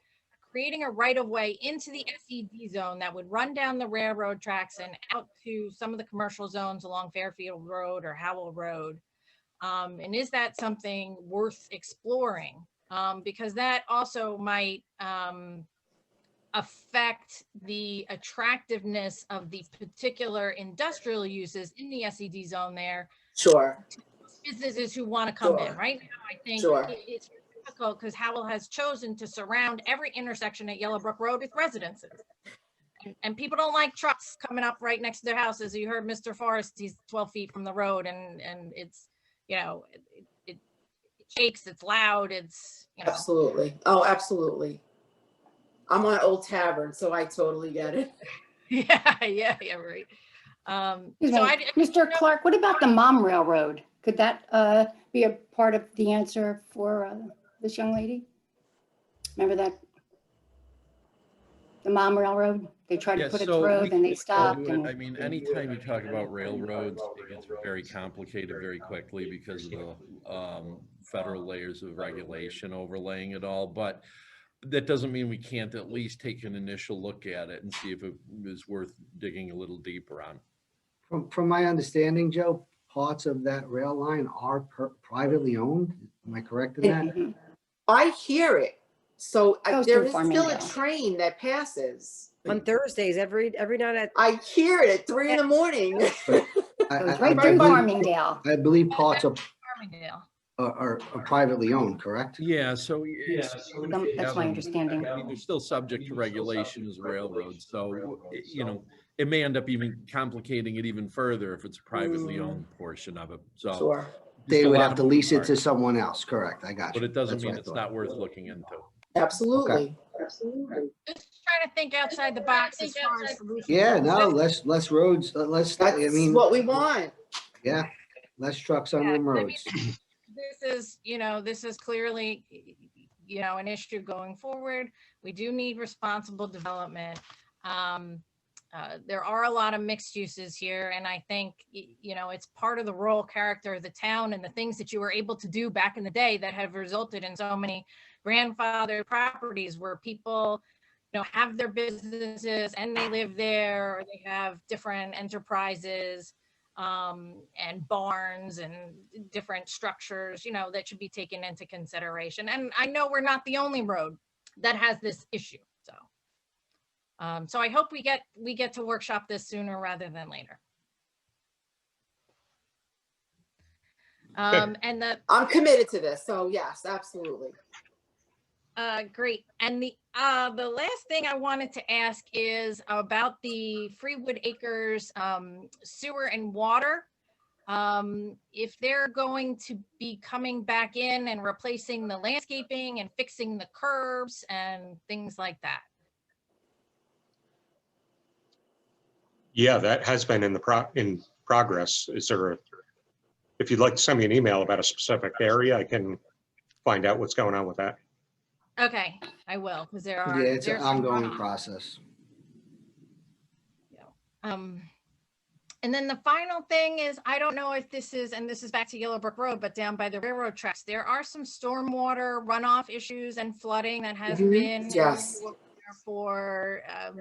creating a right of way into the SED zone that would run down the railroad tracks and out to some of the commercial zones along Fairfield Road or Howell Road? And is that something worth exploring? Because that also might affect the attractiveness of the particular industrial uses in the SED zone there. Sure. Businesses who want to come in. Right now, I think Sure. It's difficult because Howell has chosen to surround every intersection at Yellowbrook Road with residences. And people don't like trucks coming up right next to their houses. You heard Mr. Forrest, he's 12 feet from the road and it's, you know, it shakes, it's loud, it's, you know. Absolutely. Oh, absolutely. I'm on Old Tavern, so I totally get it. Yeah, right. Mr. Clark, what about the Mom Railroad? Could that be a part of the answer for this young lady? Remember that? The Mom Railroad? They tried to put it through, then they stopped. I mean, anytime you talk about railroads, it gets very complicated very quickly because of the federal layers of regulation overlaying it all. But that doesn't mean we can't at least take an initial look at it and see if it is worth digging a little deeper on. From my understanding, Joe, parts of that rail line are privately owned. Am I correct in that? Mhm. I hear it. So Goes there through is still a Farmingdale. train that passes. On Thursdays, every night at, I hear it at 3 in the morning. Goes right through Farmingdale. I believe parts of Farmingdale. are privately owned, correct? Yeah, so. That's my understanding. I mean, they're still subject to regulation as railroads, so, you know, it may end up even complicating it even further if it's a privately owned portion of it, so. Sure. They just a would lot have of to lease it to parts, someone else, correct? I got you. but it doesn't That's what mean I it's thought. not worth looking into. Absolutely. Absolutely. Just trying to think outside the box as far as solutions. Yeah, go. no, less roads, less, I That's mean, what we want. yeah, less trucks on Yeah, them I mean, roads. This is clearly, an issue going forward. We do need responsible development. There are a lot of mixed uses here, and I think, it's part of the rural character of the town and the things that you were able to do back in the day that have resulted in so many grandfathered properties where people, have their businesses and they live there, or they have different enterprises and barns and different structures, that should be taken into consideration. And I know we're not the only road that has this issue. So I hope we get to workshop this sooner rather than later. And I'm committed to this. So yes, absolutely. great. And the last thing I wanted to ask is about the Freewood Acres sewer and water. If they're going to be coming back in and replacing the landscaping and fixing the curbs and things like that. Yeah, that has been in progress. Is there if you'd like to send me an email about a specific area, I can find out what's going on with that. Okay, I will, because Yeah, it's an there's some ongoing runoff. process. And then the final thing is, I don't know if this is, and this is back to Yellowbrook Road, but down by the railroad tracks, there are some stormwater runoff issues and flooding that has been Yes. for as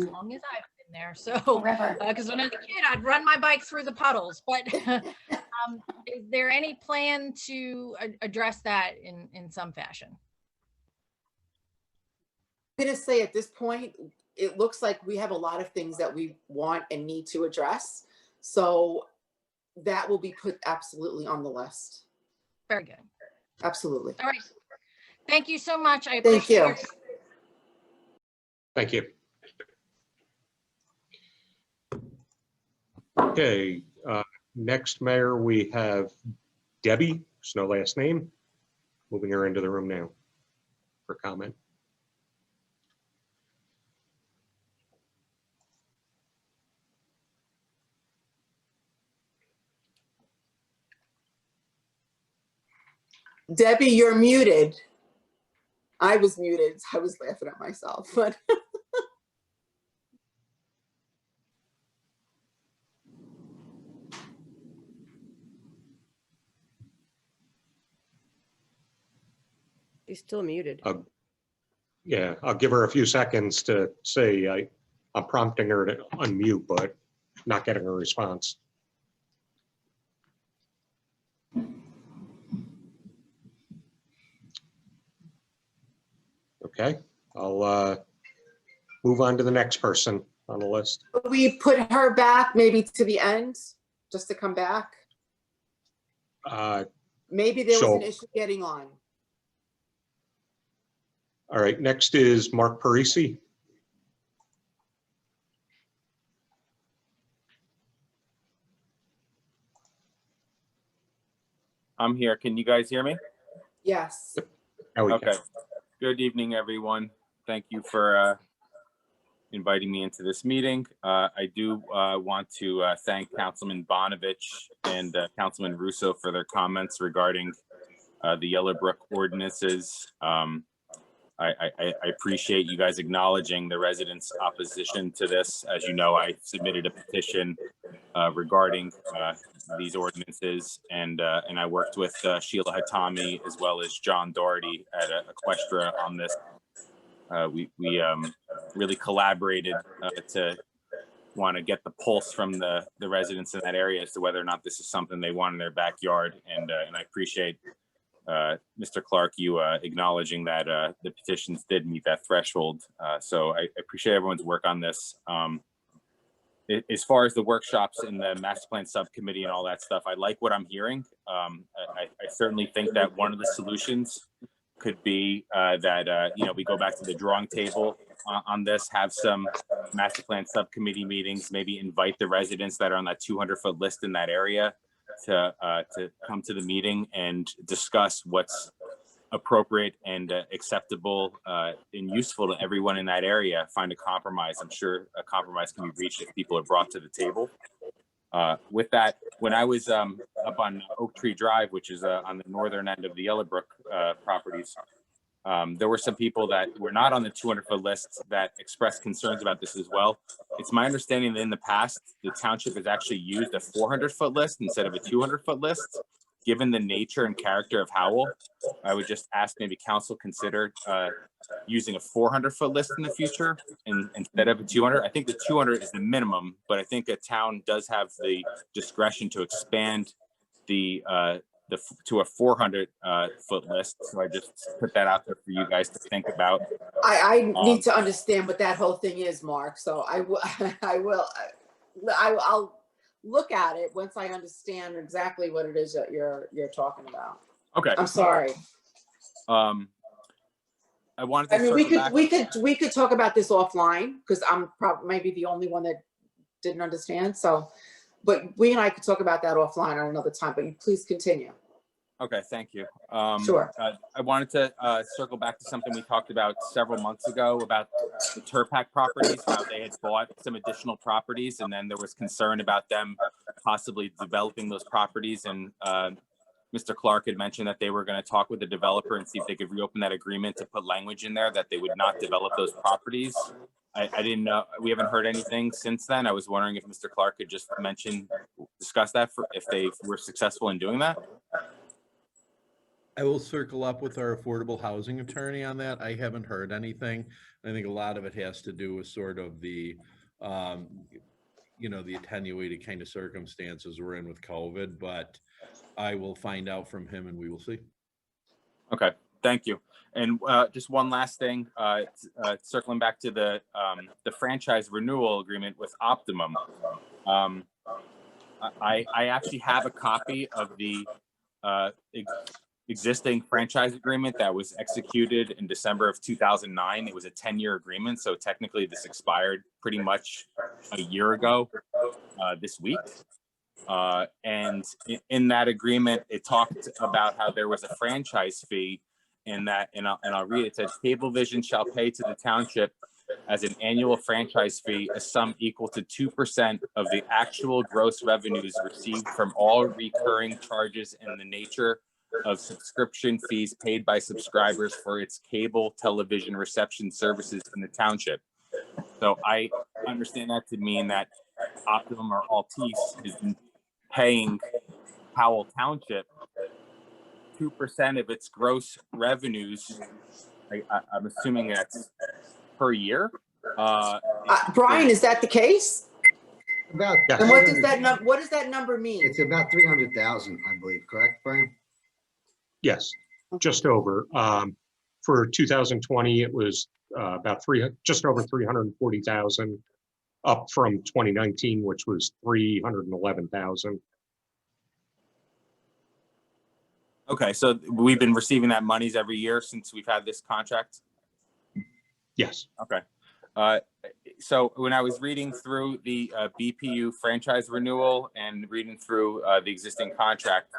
long as I've been there. So, Forever. because when I was a kid, I'd run my bike through the puddles. But is there any plan to address that in some fashion? I'm going to say at this point, it looks like we have a lot of things that we want and need to address. So that will be put absolutely on the list. Very good. Absolutely. All right. Thank you so much. I Thank appreciate you. your time. Thank you. Okay, next, Mayor, we have Debbie, there's no last name. Moving her into the room now for comment. Debbie, you're muted. I was muted. I was laughing at myself, but he's still muted. Yeah, I'll give her a few seconds to say I'm prompting her to unmute, but not getting a response. Okay, I'll move on to the next person on the list. we put her back maybe to the end, just to come back. Maybe there was an So- issue getting on. All right, next is Mark Parisi. I'm here. Can you guys hear me? Yes. Now we can. Okay. Good evening, everyone. Thank you for inviting me into this meeting. I do want to thank Councilman Bonovich and Councilman Russo for their comments regarding the Yellowbrook ordinances. I appreciate you guys acknowledging the residents' opposition to this. As you know, I submitted a petition regarding these ordinances, and I worked with Sheila Hatami as well as John Doherty at Equestra on this. We really collaborated to want to get the pulse from the residents in that area as to whether or not this is something they want in their backyard. And I appreciate Mr. Clark, you acknowledging that the petitions did meet that threshold. So I appreciate everyone's work on this. As far as the workshops in the master plan subcommittee and all that stuff, I like what I'm hearing. I certainly think that one of the solutions could be that, you know, we go back to the drawing table on this, have some master plan subcommittee meetings, maybe invite the residents that are on that 200-foot list in that area to come to the meeting and discuss what's appropriate and acceptable and useful to everyone in that area. Find a compromise. I'm sure a compromise can be reached if people are brought to the table. With that, when I was up on Oak Tree Drive, which is on the northern end of the Yellowbrook properties, there were some people that were not on the 200-foot list that expressed concerns about this as well. It's my understanding that in the past, the township has actually used a 400-foot list instead of a 200-foot list. Given the nature and character of Howell, I would just ask maybe council consider using a 400-foot list in the future instead of a 200. I think the 200 is the minimum, but I think a town does have the discretion to expand the to a 400-foot list. So I just put that out there for you guys to think about. I need to understand what that whole thing is, Mark. So I'll look at it once I understand exactly what it is that you're talking about. Okay. I'm sorry. I wanted to. I mean, we could talk about this offline because I'm probably maybe the only one that didn't understand. So, but we and I could talk about that offline on another time. But you please continue. Okay, thank you. Sure. I wanted to circle back to something we talked about several months ago about the Turpac properties, how they had bought some additional properties, and then there was concern about them possibly developing those properties. And Mr. Clark had mentioned that they were going to talk with the developer and see if they could reopen that agreement to put language in there that they would not develop those properties. I didn't know, we haven't heard anything since then. I was wondering if Mr. Clark could just discuss that if they were successful in doing that. I will circle up with our affordable housing attorney on that. I haven't heard anything. I think a lot of it has to do with sort of the, you know, the attenuated kind of circumstances we're in with COVID, but I will find out from him and we will see. Okay, thank you. And just one last thing, circling back to the franchise renewal agreement with Optimum. I actually have a copy of the existing franchise agreement that was executed in December of 2009. It was a 10-year agreement, so technically this expired pretty much a year ago this week. And in that agreement, it talked about how there was a franchise fee in that, and I'll read it. It says, Cablevision shall pay to the township as an annual franchise fee a sum equal to 2% of the actual gross revenues received from all recurring charges in the nature of subscription fees paid by subscribers for its cable television reception services in the township. So I understand that to mean that Optimum or Altice is paying Howell Township 2% of its gross revenues. I'm assuming that's per year. Brian, is that the case? About. And what does that number mean? It's about 300,000, I believe, correct, Brian? Yes, just over. For 2020, it was just over 340,000, up from 2019, which was 311,000. Okay, so we've been receiving that monies every year since we've had this contract? Yes. Okay. So when I was reading through the BPU franchise renewal and reading through the existing contract,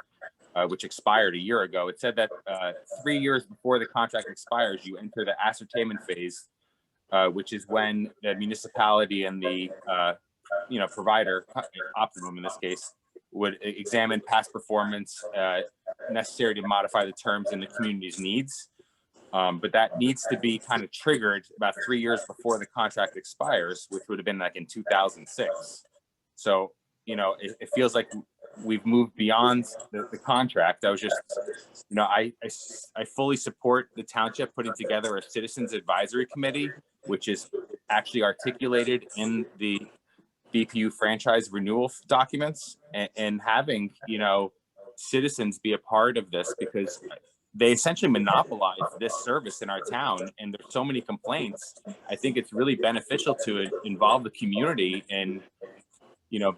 which expired a year ago, it said that 3 years before the contract expires, you enter the ascertainment phase, which is when the municipality and the provider, Optimum in this case, would examine past performance necessary to modify the terms and the community's needs. But that needs to be kind of triggered about 3 years before the contract expires, which would have been like in 2006. So, it feels like we've moved beyond the contract. I was just, I fully support the township putting together a citizens advisory committee, which is actually articulated in the BPU franchise renewal documents and having, you know, citizens be a part of this, because they essentially monopolize this service in our town, and there's so many complaints. I think it's really beneficial to involve the community in, you know,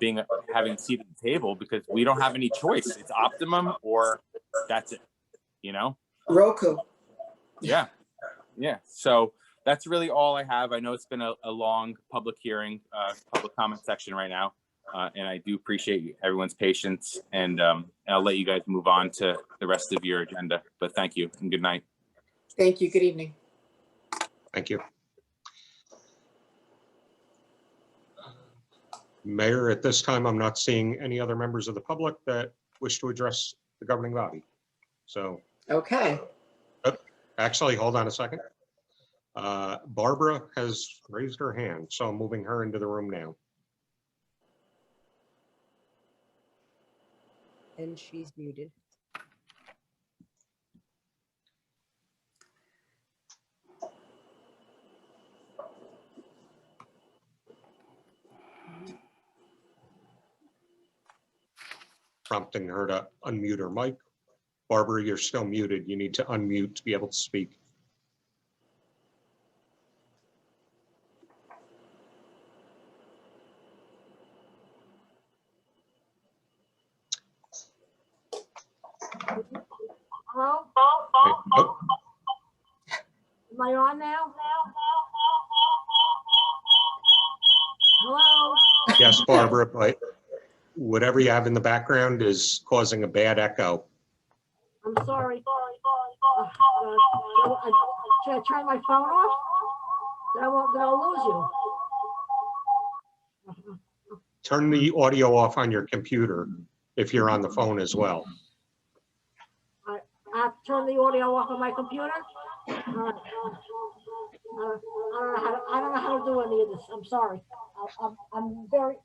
having a seat at the table, because we don't have any choice. It's Optimum or that's it, you know? Roku. Yeah. Yeah. So that's really all I have. I know it's been a long public hearing, public comment section right now. And I do appreciate everyone's patience, and I'll let you guys move on to the rest of your agenda, but thank you and good night. Thank you. Good evening. Thank you. Mayor, at this time, I'm not seeing any other members of the public that wish to address the governing body. So, Okay. actually, hold on a second. Barbara has raised her hand, so I'm moving her into the room now. And she's muted. Prompting her to unmute her mic. Barbara, you're still muted. You need to unmute to be able to speak. Hello? Oh, Am I on now? Hello? yes, Barbara, but whatever you have in the background is causing a bad echo. I'm sorry. Should I turn my phone off? Then I'll lose you. Turn the audio off on your computer if you're on the phone as well. I have to turn the audio off on my computer? All right. I don't know how to do any of this. I'm sorry. I'm very.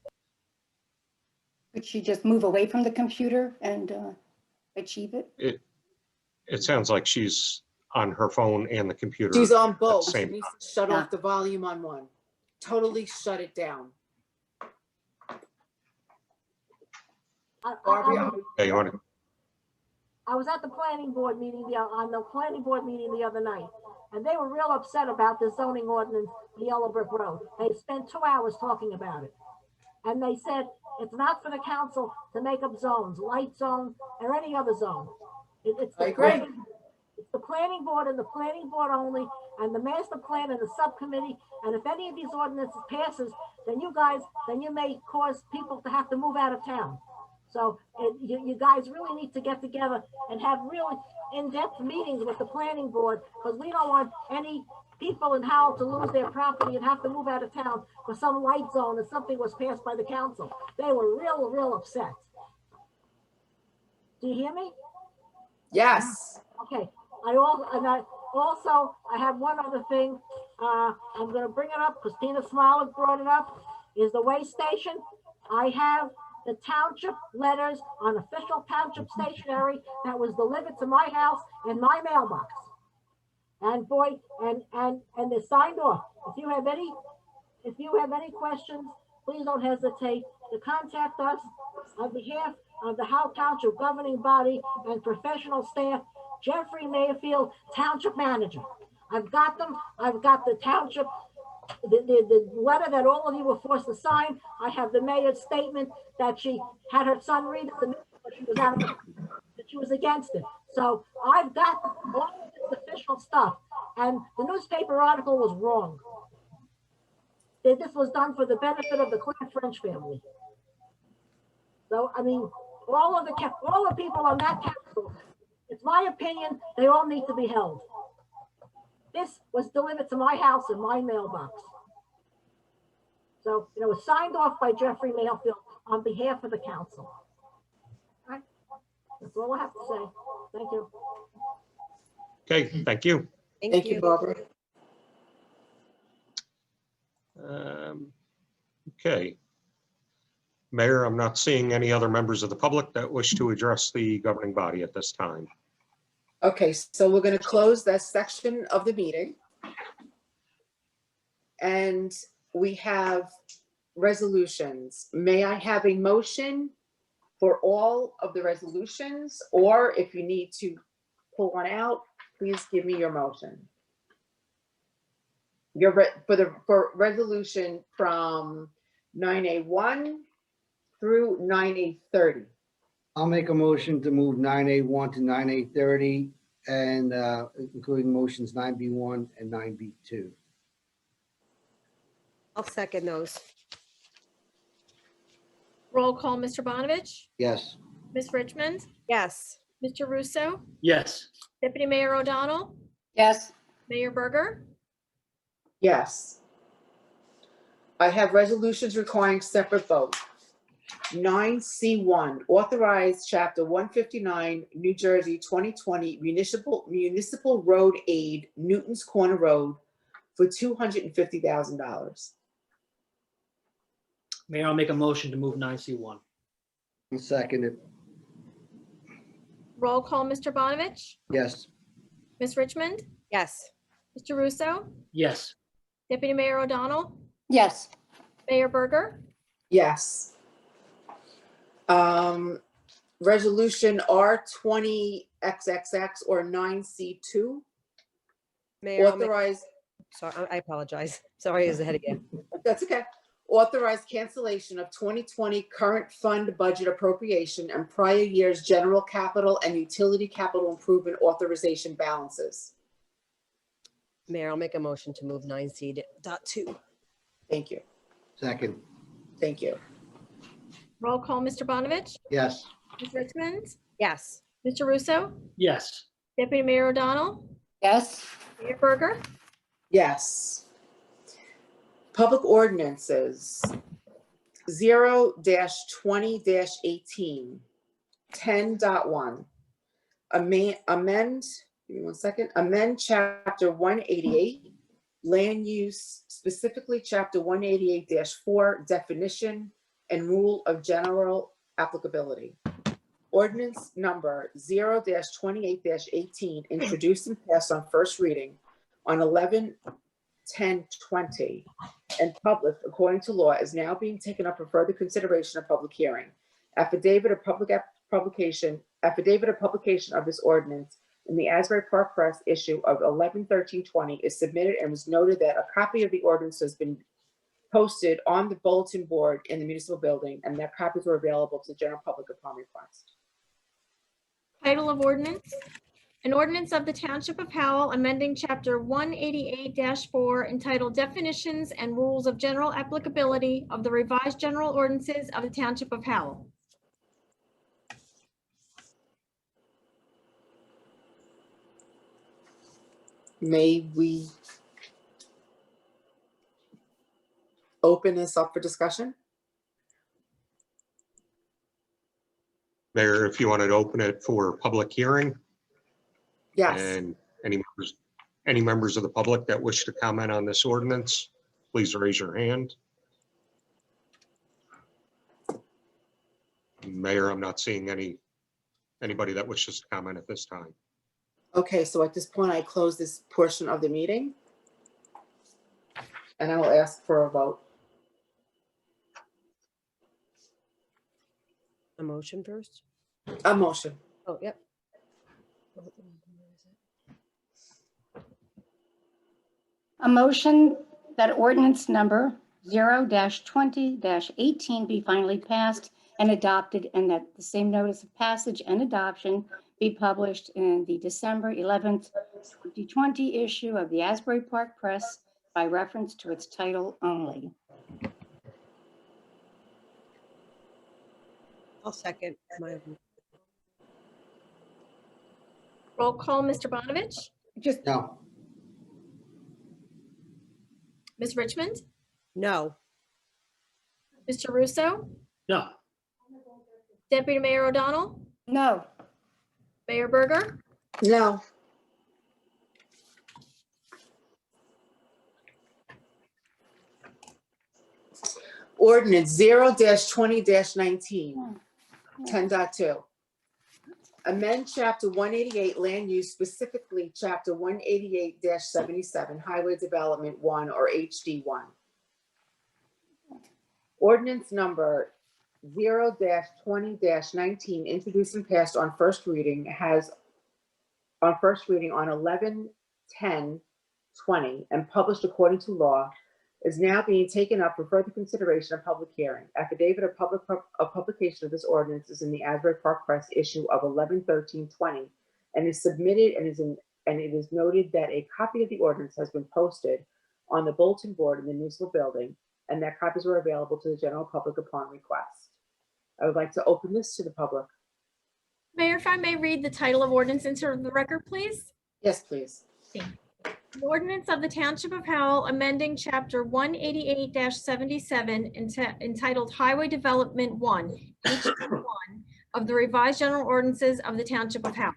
Could she just move away from the computer and achieve it? It sounds like she's on her phone and the computer. She's on at the both. She same needs to shut off the volume on one. Totally shut it down. Barbara, Okay, you want to? I was at the planning board meeting the other night, and they were real upset about the zoning ordinance for Yellow Brick Road. They spent 2 hours talking about it. And they said, it's not for the council to make up zones, light zone or any other zone. I agree. It's the planning board and the planning board only, and the master plan and the subcommittee. And if any of these ordinances passes, then you may cause people to have to move out of town. So you guys really need to get together and have really in-depth meetings with the planning board, because we don't want any people in Howell to lose their property and have to move out of town for some light zone or something was passed by the council. They were real upset. Do you hear me? yes. Okay. I have one other thing. I'm going to bring it up because Tina Smollett brought it up. Is the way station. I have the township letters on official township stationery that was delivered to my house in my mailbox. And boy, and they're signed off. If you have any questions, please don't hesitate to contact us on behalf of the Howell Township governing body and professional staff. Jeffrey Mayfield, Township Manager. I've got them. I've got the township, the letter that all of you were forced to sign. I have the mayor's statement that she had her son read it, but she was that she was against it. So I've got all of this official stuff, and the newspaper article was wrong. This was done for the benefit of the Clare French family. So I mean, all the people on that council, it's my opinion, they all need to be held. This was delivered to my house in my mailbox. So it was signed off by Jeffrey Mayfield on behalf of the council. All right. That's all I have to say. Thank you. Okay, thank you. Thank you, Barbara. Okay. Mayor, I'm not seeing any other members of the public that wish to address the governing body at this time. Okay, so we're going to close that section of the meeting. And we have resolutions. May I have a motion for all of the resolutions? Or if you need to pull one out, please give me your motion. For resolution from 9A1 through 9A30. I'll make a motion to move 9A1 to 9A30 and including motions 9B1 and 9B2. I'll second those. Roll call, Mr. Bonovich, Yes. Ms. Richmond, Yes. Mr. Russo, Yes. Deputy Mayor O'Donnell, Yes. Mayor Berger, Yes. I have resolutions requiring separate vote. 9C1, authorize Chapter 159, New Jersey 2020 Municipal Road Aid, Newton's Corner Road for $250,000. Mayor, I'll make a motion to move 9C1. I'll second it. roll call, Mr. Bonovich, Yes. Ms. Richmond, Yes. Mr. Russo, Yes. Deputy Mayor O'Donnell, Yes. Mayor Berger, Yes. Resolution R20XXX or 9C2, Mayor, I'll make- authorize, sorry, I apologize. Sorry, is ahead again. that's okay. Authorize cancellation of 2020 current fund budget appropriation and prior year's general capital and utility capital improvement authorization balances. Mayor, I'll make a motion to move 9C.2. Thank you. Second. Thank you. roll call, Mr. Bonovich, Yes. Ms. Richmond, Yes. Mr. Russo, Yes. Deputy Mayor O'Donnell, Yes. Mayor Berger, Yes. Public ordinances, 0-20-18, 10.1. Amend, give me one second, amend chapter 188, land use, specifically chapter 188-4, definition and rule of general applicability. Ordinance number 0-28-18, introduced and passed on first reading on 11/10/20 and published according to law, is now being taken up for further consideration of public hearing. Affidavit of publication of this ordinance in the Asbury Park Press issue of 11/13/20 is submitted and was noted that a copy of the ordinance has been posted on the bulletin board in the municipal building and that copies were available to the general public upon request. title of ordinance, an ordinance of the Township of Howell amending Chapter 188-4 entitled Definitions and Rules of General Applicability of the Revised General Ordinances of the Township of Howell. May we open this up for discussion? Mayor, if you wanted to open it for public hearing, Yes. and any members of the public that wish to comment on this ordinance, please raise your hand. Mayor, I'm not seeing anybody that wishes to comment at this time. Okay, so at this point, I close this portion of the meeting. And I will ask for a vote. A motion first? A motion. Oh, yep. A motion that ordinance number 0-20-18 be finally passed and adopted, and that the same notice of passage and adoption be published in the December 11th, 2020 issue of the Asbury Park Press by reference to its title only. I'll second. Roll call, Mr. Bonovich, Just No. Ms. Richmond, No. Mr. Russo, No. Deputy Mayor O'Donnell, no. Mayor Berger, No. Ordinance 0-20-19, 10.2. Amend chapter 188 land use, specifically chapter 188-77 highway development 1 or HD1. Ordinance number 0-20-19, introduced and passed on first reading, on 11/10/20 and published according to law, is now being taken up for further consideration of public hearing. Affidavit of publication of this ordinance is in the Asbury Park Press issue of 11/13/20 and is submitted and it is noted that a copy of the ordinance has been posted on the bulletin board in the municipal building and that copies were available to the general public upon request. I would like to open this to the public. Mayor, if I may read the title of ordinance into the record, please. Yes, please. An ordinance of the Township of Howell amending Chapter 188-77 entitled Highway Development 1, HD1 of the Revised General Ordinances of the Township of Howell.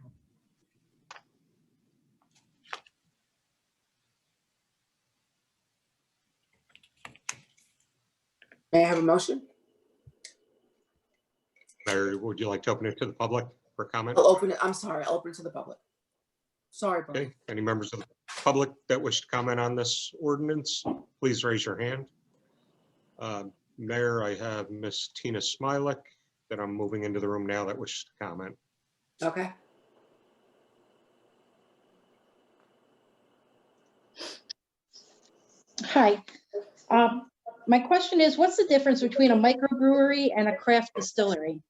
May I have a motion? Mayor, would you like to open it to the public for comment? I'll open it. I'm sorry. I'll open it to the public. Sorry, Brian. Okay, any members of the public that wish to comment on this ordinance, please raise your hand. Mayor, I have Miss Tina Smilek that I'm moving into the room now that wishes to comment. Okay. Hi. My question is, what's the difference between a microbrewery and a craft distillery?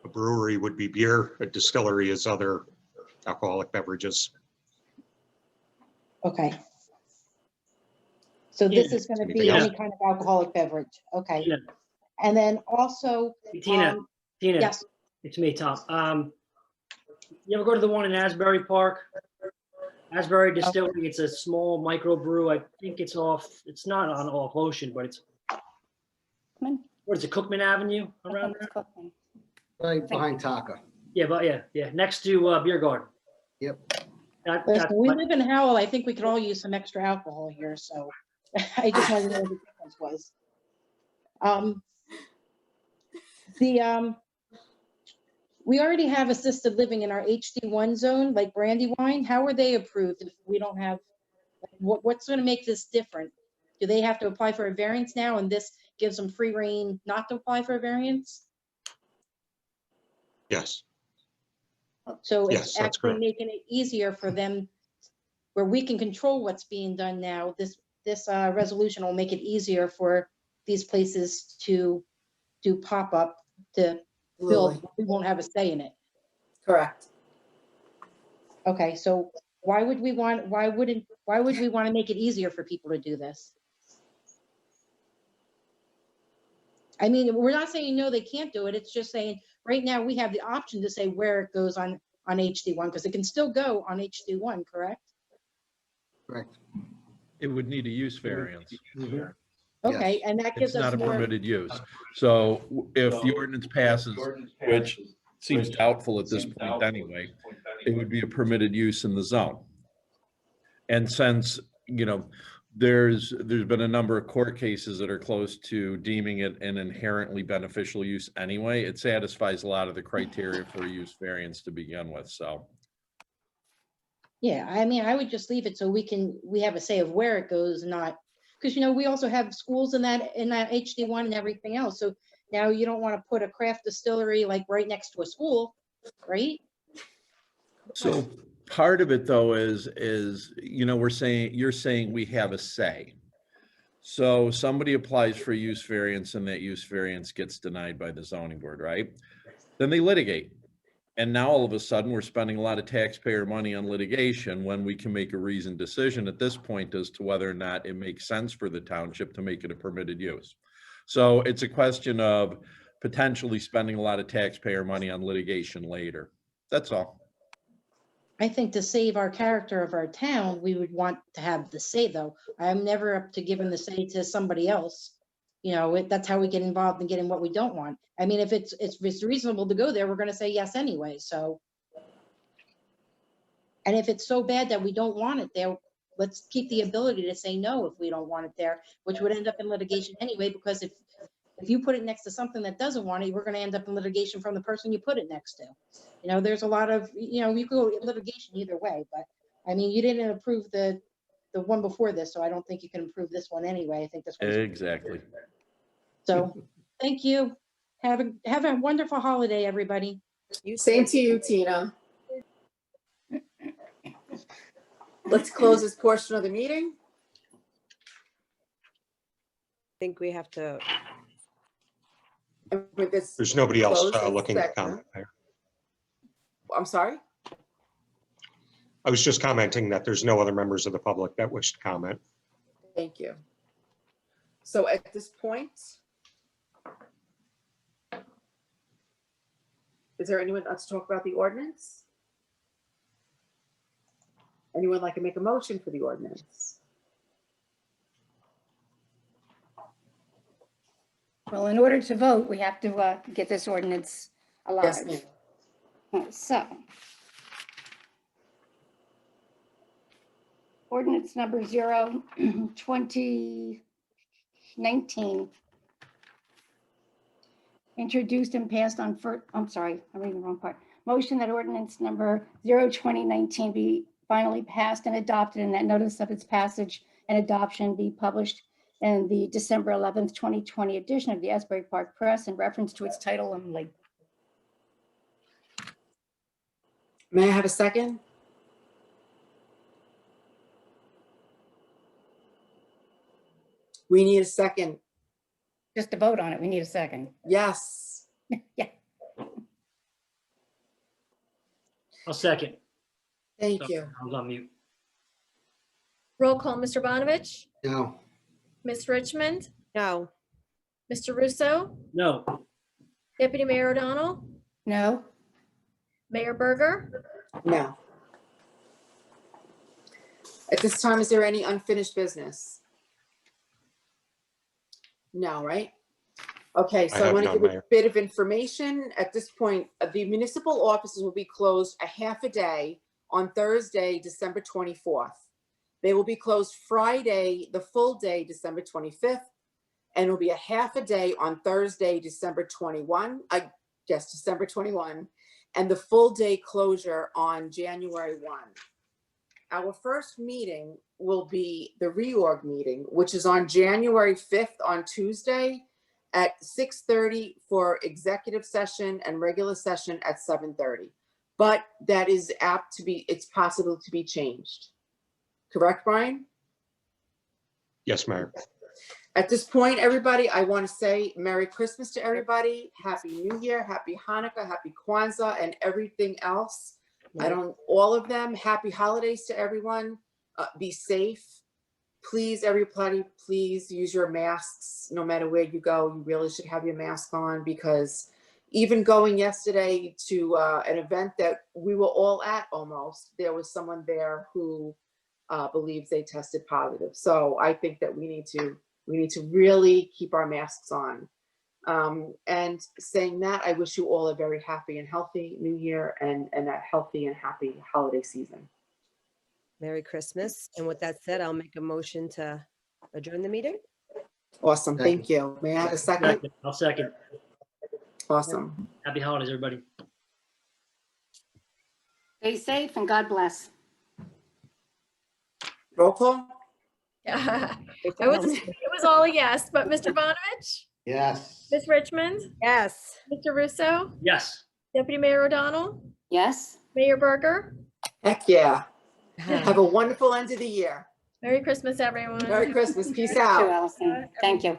A brewery would be beer, a distillery is other alcoholic beverages. Okay. So this is going to be Anything any else? kind of alcoholic beverage. Okay. Tina. And then also, Tina, yes, it's me, Tom. You ever go to the one in Asbury Park? Asbury Distillery, it's a small microbrew. I think it's not on off Ocean, but it's, what is it, Cookman Avenue around there? Right behind Taka. Yeah, but yeah, next to Beer Garden. Yep. listen, we live in Howell. I think we could all use some extra alcohol here, so I just wanted to know what the difference was. We already have assisted living in our HD1 zone, like Brandywine. How are they approved if we don't have, what's going to make this different? Do they have to apply for a variance now and this gives them free rein not to apply for a variance? Yes. So Yes, it's that's actually correct. making it easier for them, where we can control what's being done now. This resolution will make it easier for these places to do pop-up to build. Absolutely. We won't have a say in it. Correct. Okay, so why would we want to make it easier for people to do this? I mean, we're not saying no, they can't do it. It's just saying right now we have the option to say where it goes on HD1 because it can still go on HD1, correct? Correct. It would need a use variance. Okay, and that gives It's not us a more. permitted use. So if the ordinance passes, which seems doubtful at this point anyway, it would be a permitted use in the zone. And since, there's been a number of court cases that are close to deeming it an inherently beneficial use anyway, it satisfies a lot of the criteria for a use variance to begin with, so. Yeah, I mean, I would just leave it so we have a say of where it goes, not, because we also have schools in that HD1 and everything else. So now you don't want to put a craft distillery like right next to a school, right? So part of it though is, you're saying we have a say. So somebody applies for a use variance and that use variance gets denied by the zoning board, right? Then they litigate. And now all of a sudden we're spending a lot of taxpayer money on litigation when we can make a reasoned decision at this point as to whether or not it makes sense for the township to make it a permitted use. So it's a question of potentially spending a lot of taxpayer money on litigation later. That's all. I think to save our character of our town, we would want to have the say though. I'm never up to giving the say to somebody else. That's how we get involved in getting what we don't want. I mean, if it's reasonable to go there, we're going to say yes anyway. So, and if it's so bad that we don't want it there, let's keep the ability to say no if we don't want it there, which would end up in litigation anyway, because if you put it next to something that doesn't want it, we're going to end up in litigation from the person you put it next to. There's a lot of, you could go litigation either way, but I mean, you didn't approve the the one before this, so I don't think you can improve this one anyway. I think this one's. Exactly. So, thank you. Have a wonderful holiday, everybody. Same to you, Tina. Let's close this portion of the meeting. I think we have to, And with this There's nobody else closed and looking to second- comment, Mayor. I'm sorry? I was just commenting that there's no other members of the public that wish to comment. Thank you. So at this point, is there anyone else to talk about the ordinance? Anyone like to make a motion for the ordinance? Well, in order to vote, we have to get this ordinance Yes, alive. ma'am. So. Ordinance number 0/2019. Introduced and passed on I'm sorry, I'm reading the wrong part. Motion that ordinance number 0/2019 be finally passed and adopted, and that notice of its passage and adoption be published in the December 11th, 2020 edition of the Asbury Park Press in reference to its title only. May I have a second? We need a second. Just to vote on it, we need a second. Yes. Yeah. I'll second. Thank you. I was on mute. Roll call, Mr. Bonovich, No, Ms. Richmond, no, Mr. Russo, No, Deputy Mayor O'Donnell, No? Mayor Berger. No. At this time, is there any unfinished business? No, right? Okay, so I have want to none, give a Mayor. bit of information. At this point, the municipal offices will be closed a half a day on Thursday, December 24th. They will be closed Friday, the full day, December 25th, and it'll be a half a day on Thursday, December 21, December 21, and the full day closure on January 1. Our first meeting will be the reorg meeting, which is on January 5th on Tuesday at 6:30 for executive session and regular session at 7:30. But that is apt to be, it's possible to be changed. Correct, Brian? Yes, Mayor. At this point, everybody, I want to say Merry Christmas to everybody. Happy New Year, Happy Hanukkah, Happy Kwanzaa, and everything else. All of them. Happy holidays to everyone. Be safe. Please, everybody, please use your masks. No matter where you go, you really should have your mask on, because even going yesterday to an event that we were all at almost, there was someone there who believes they tested positive. So I think that we need to really keep our masks on. And saying that, I wish you all a very happy and healthy New Year and a healthy and happy holiday season. Merry Christmas. And with that said, I'll make a motion to adjourn the meeting. Awesome. Thank you. May I have a second? I'll second. Awesome. Happy holidays, everybody. Stay safe and God bless. Roll call? It was all a yes, but Mr. Bonovich, yes. Ms. Richmond, Yes. Mr. Russo, Yes. Deputy Mayor O'Donnell, Yes? Mayor Berger. Heck yeah. Have a wonderful end of the year. Merry Christmas, everyone. Merry Christmas. Peace Thank you, out. Allison. Thank you.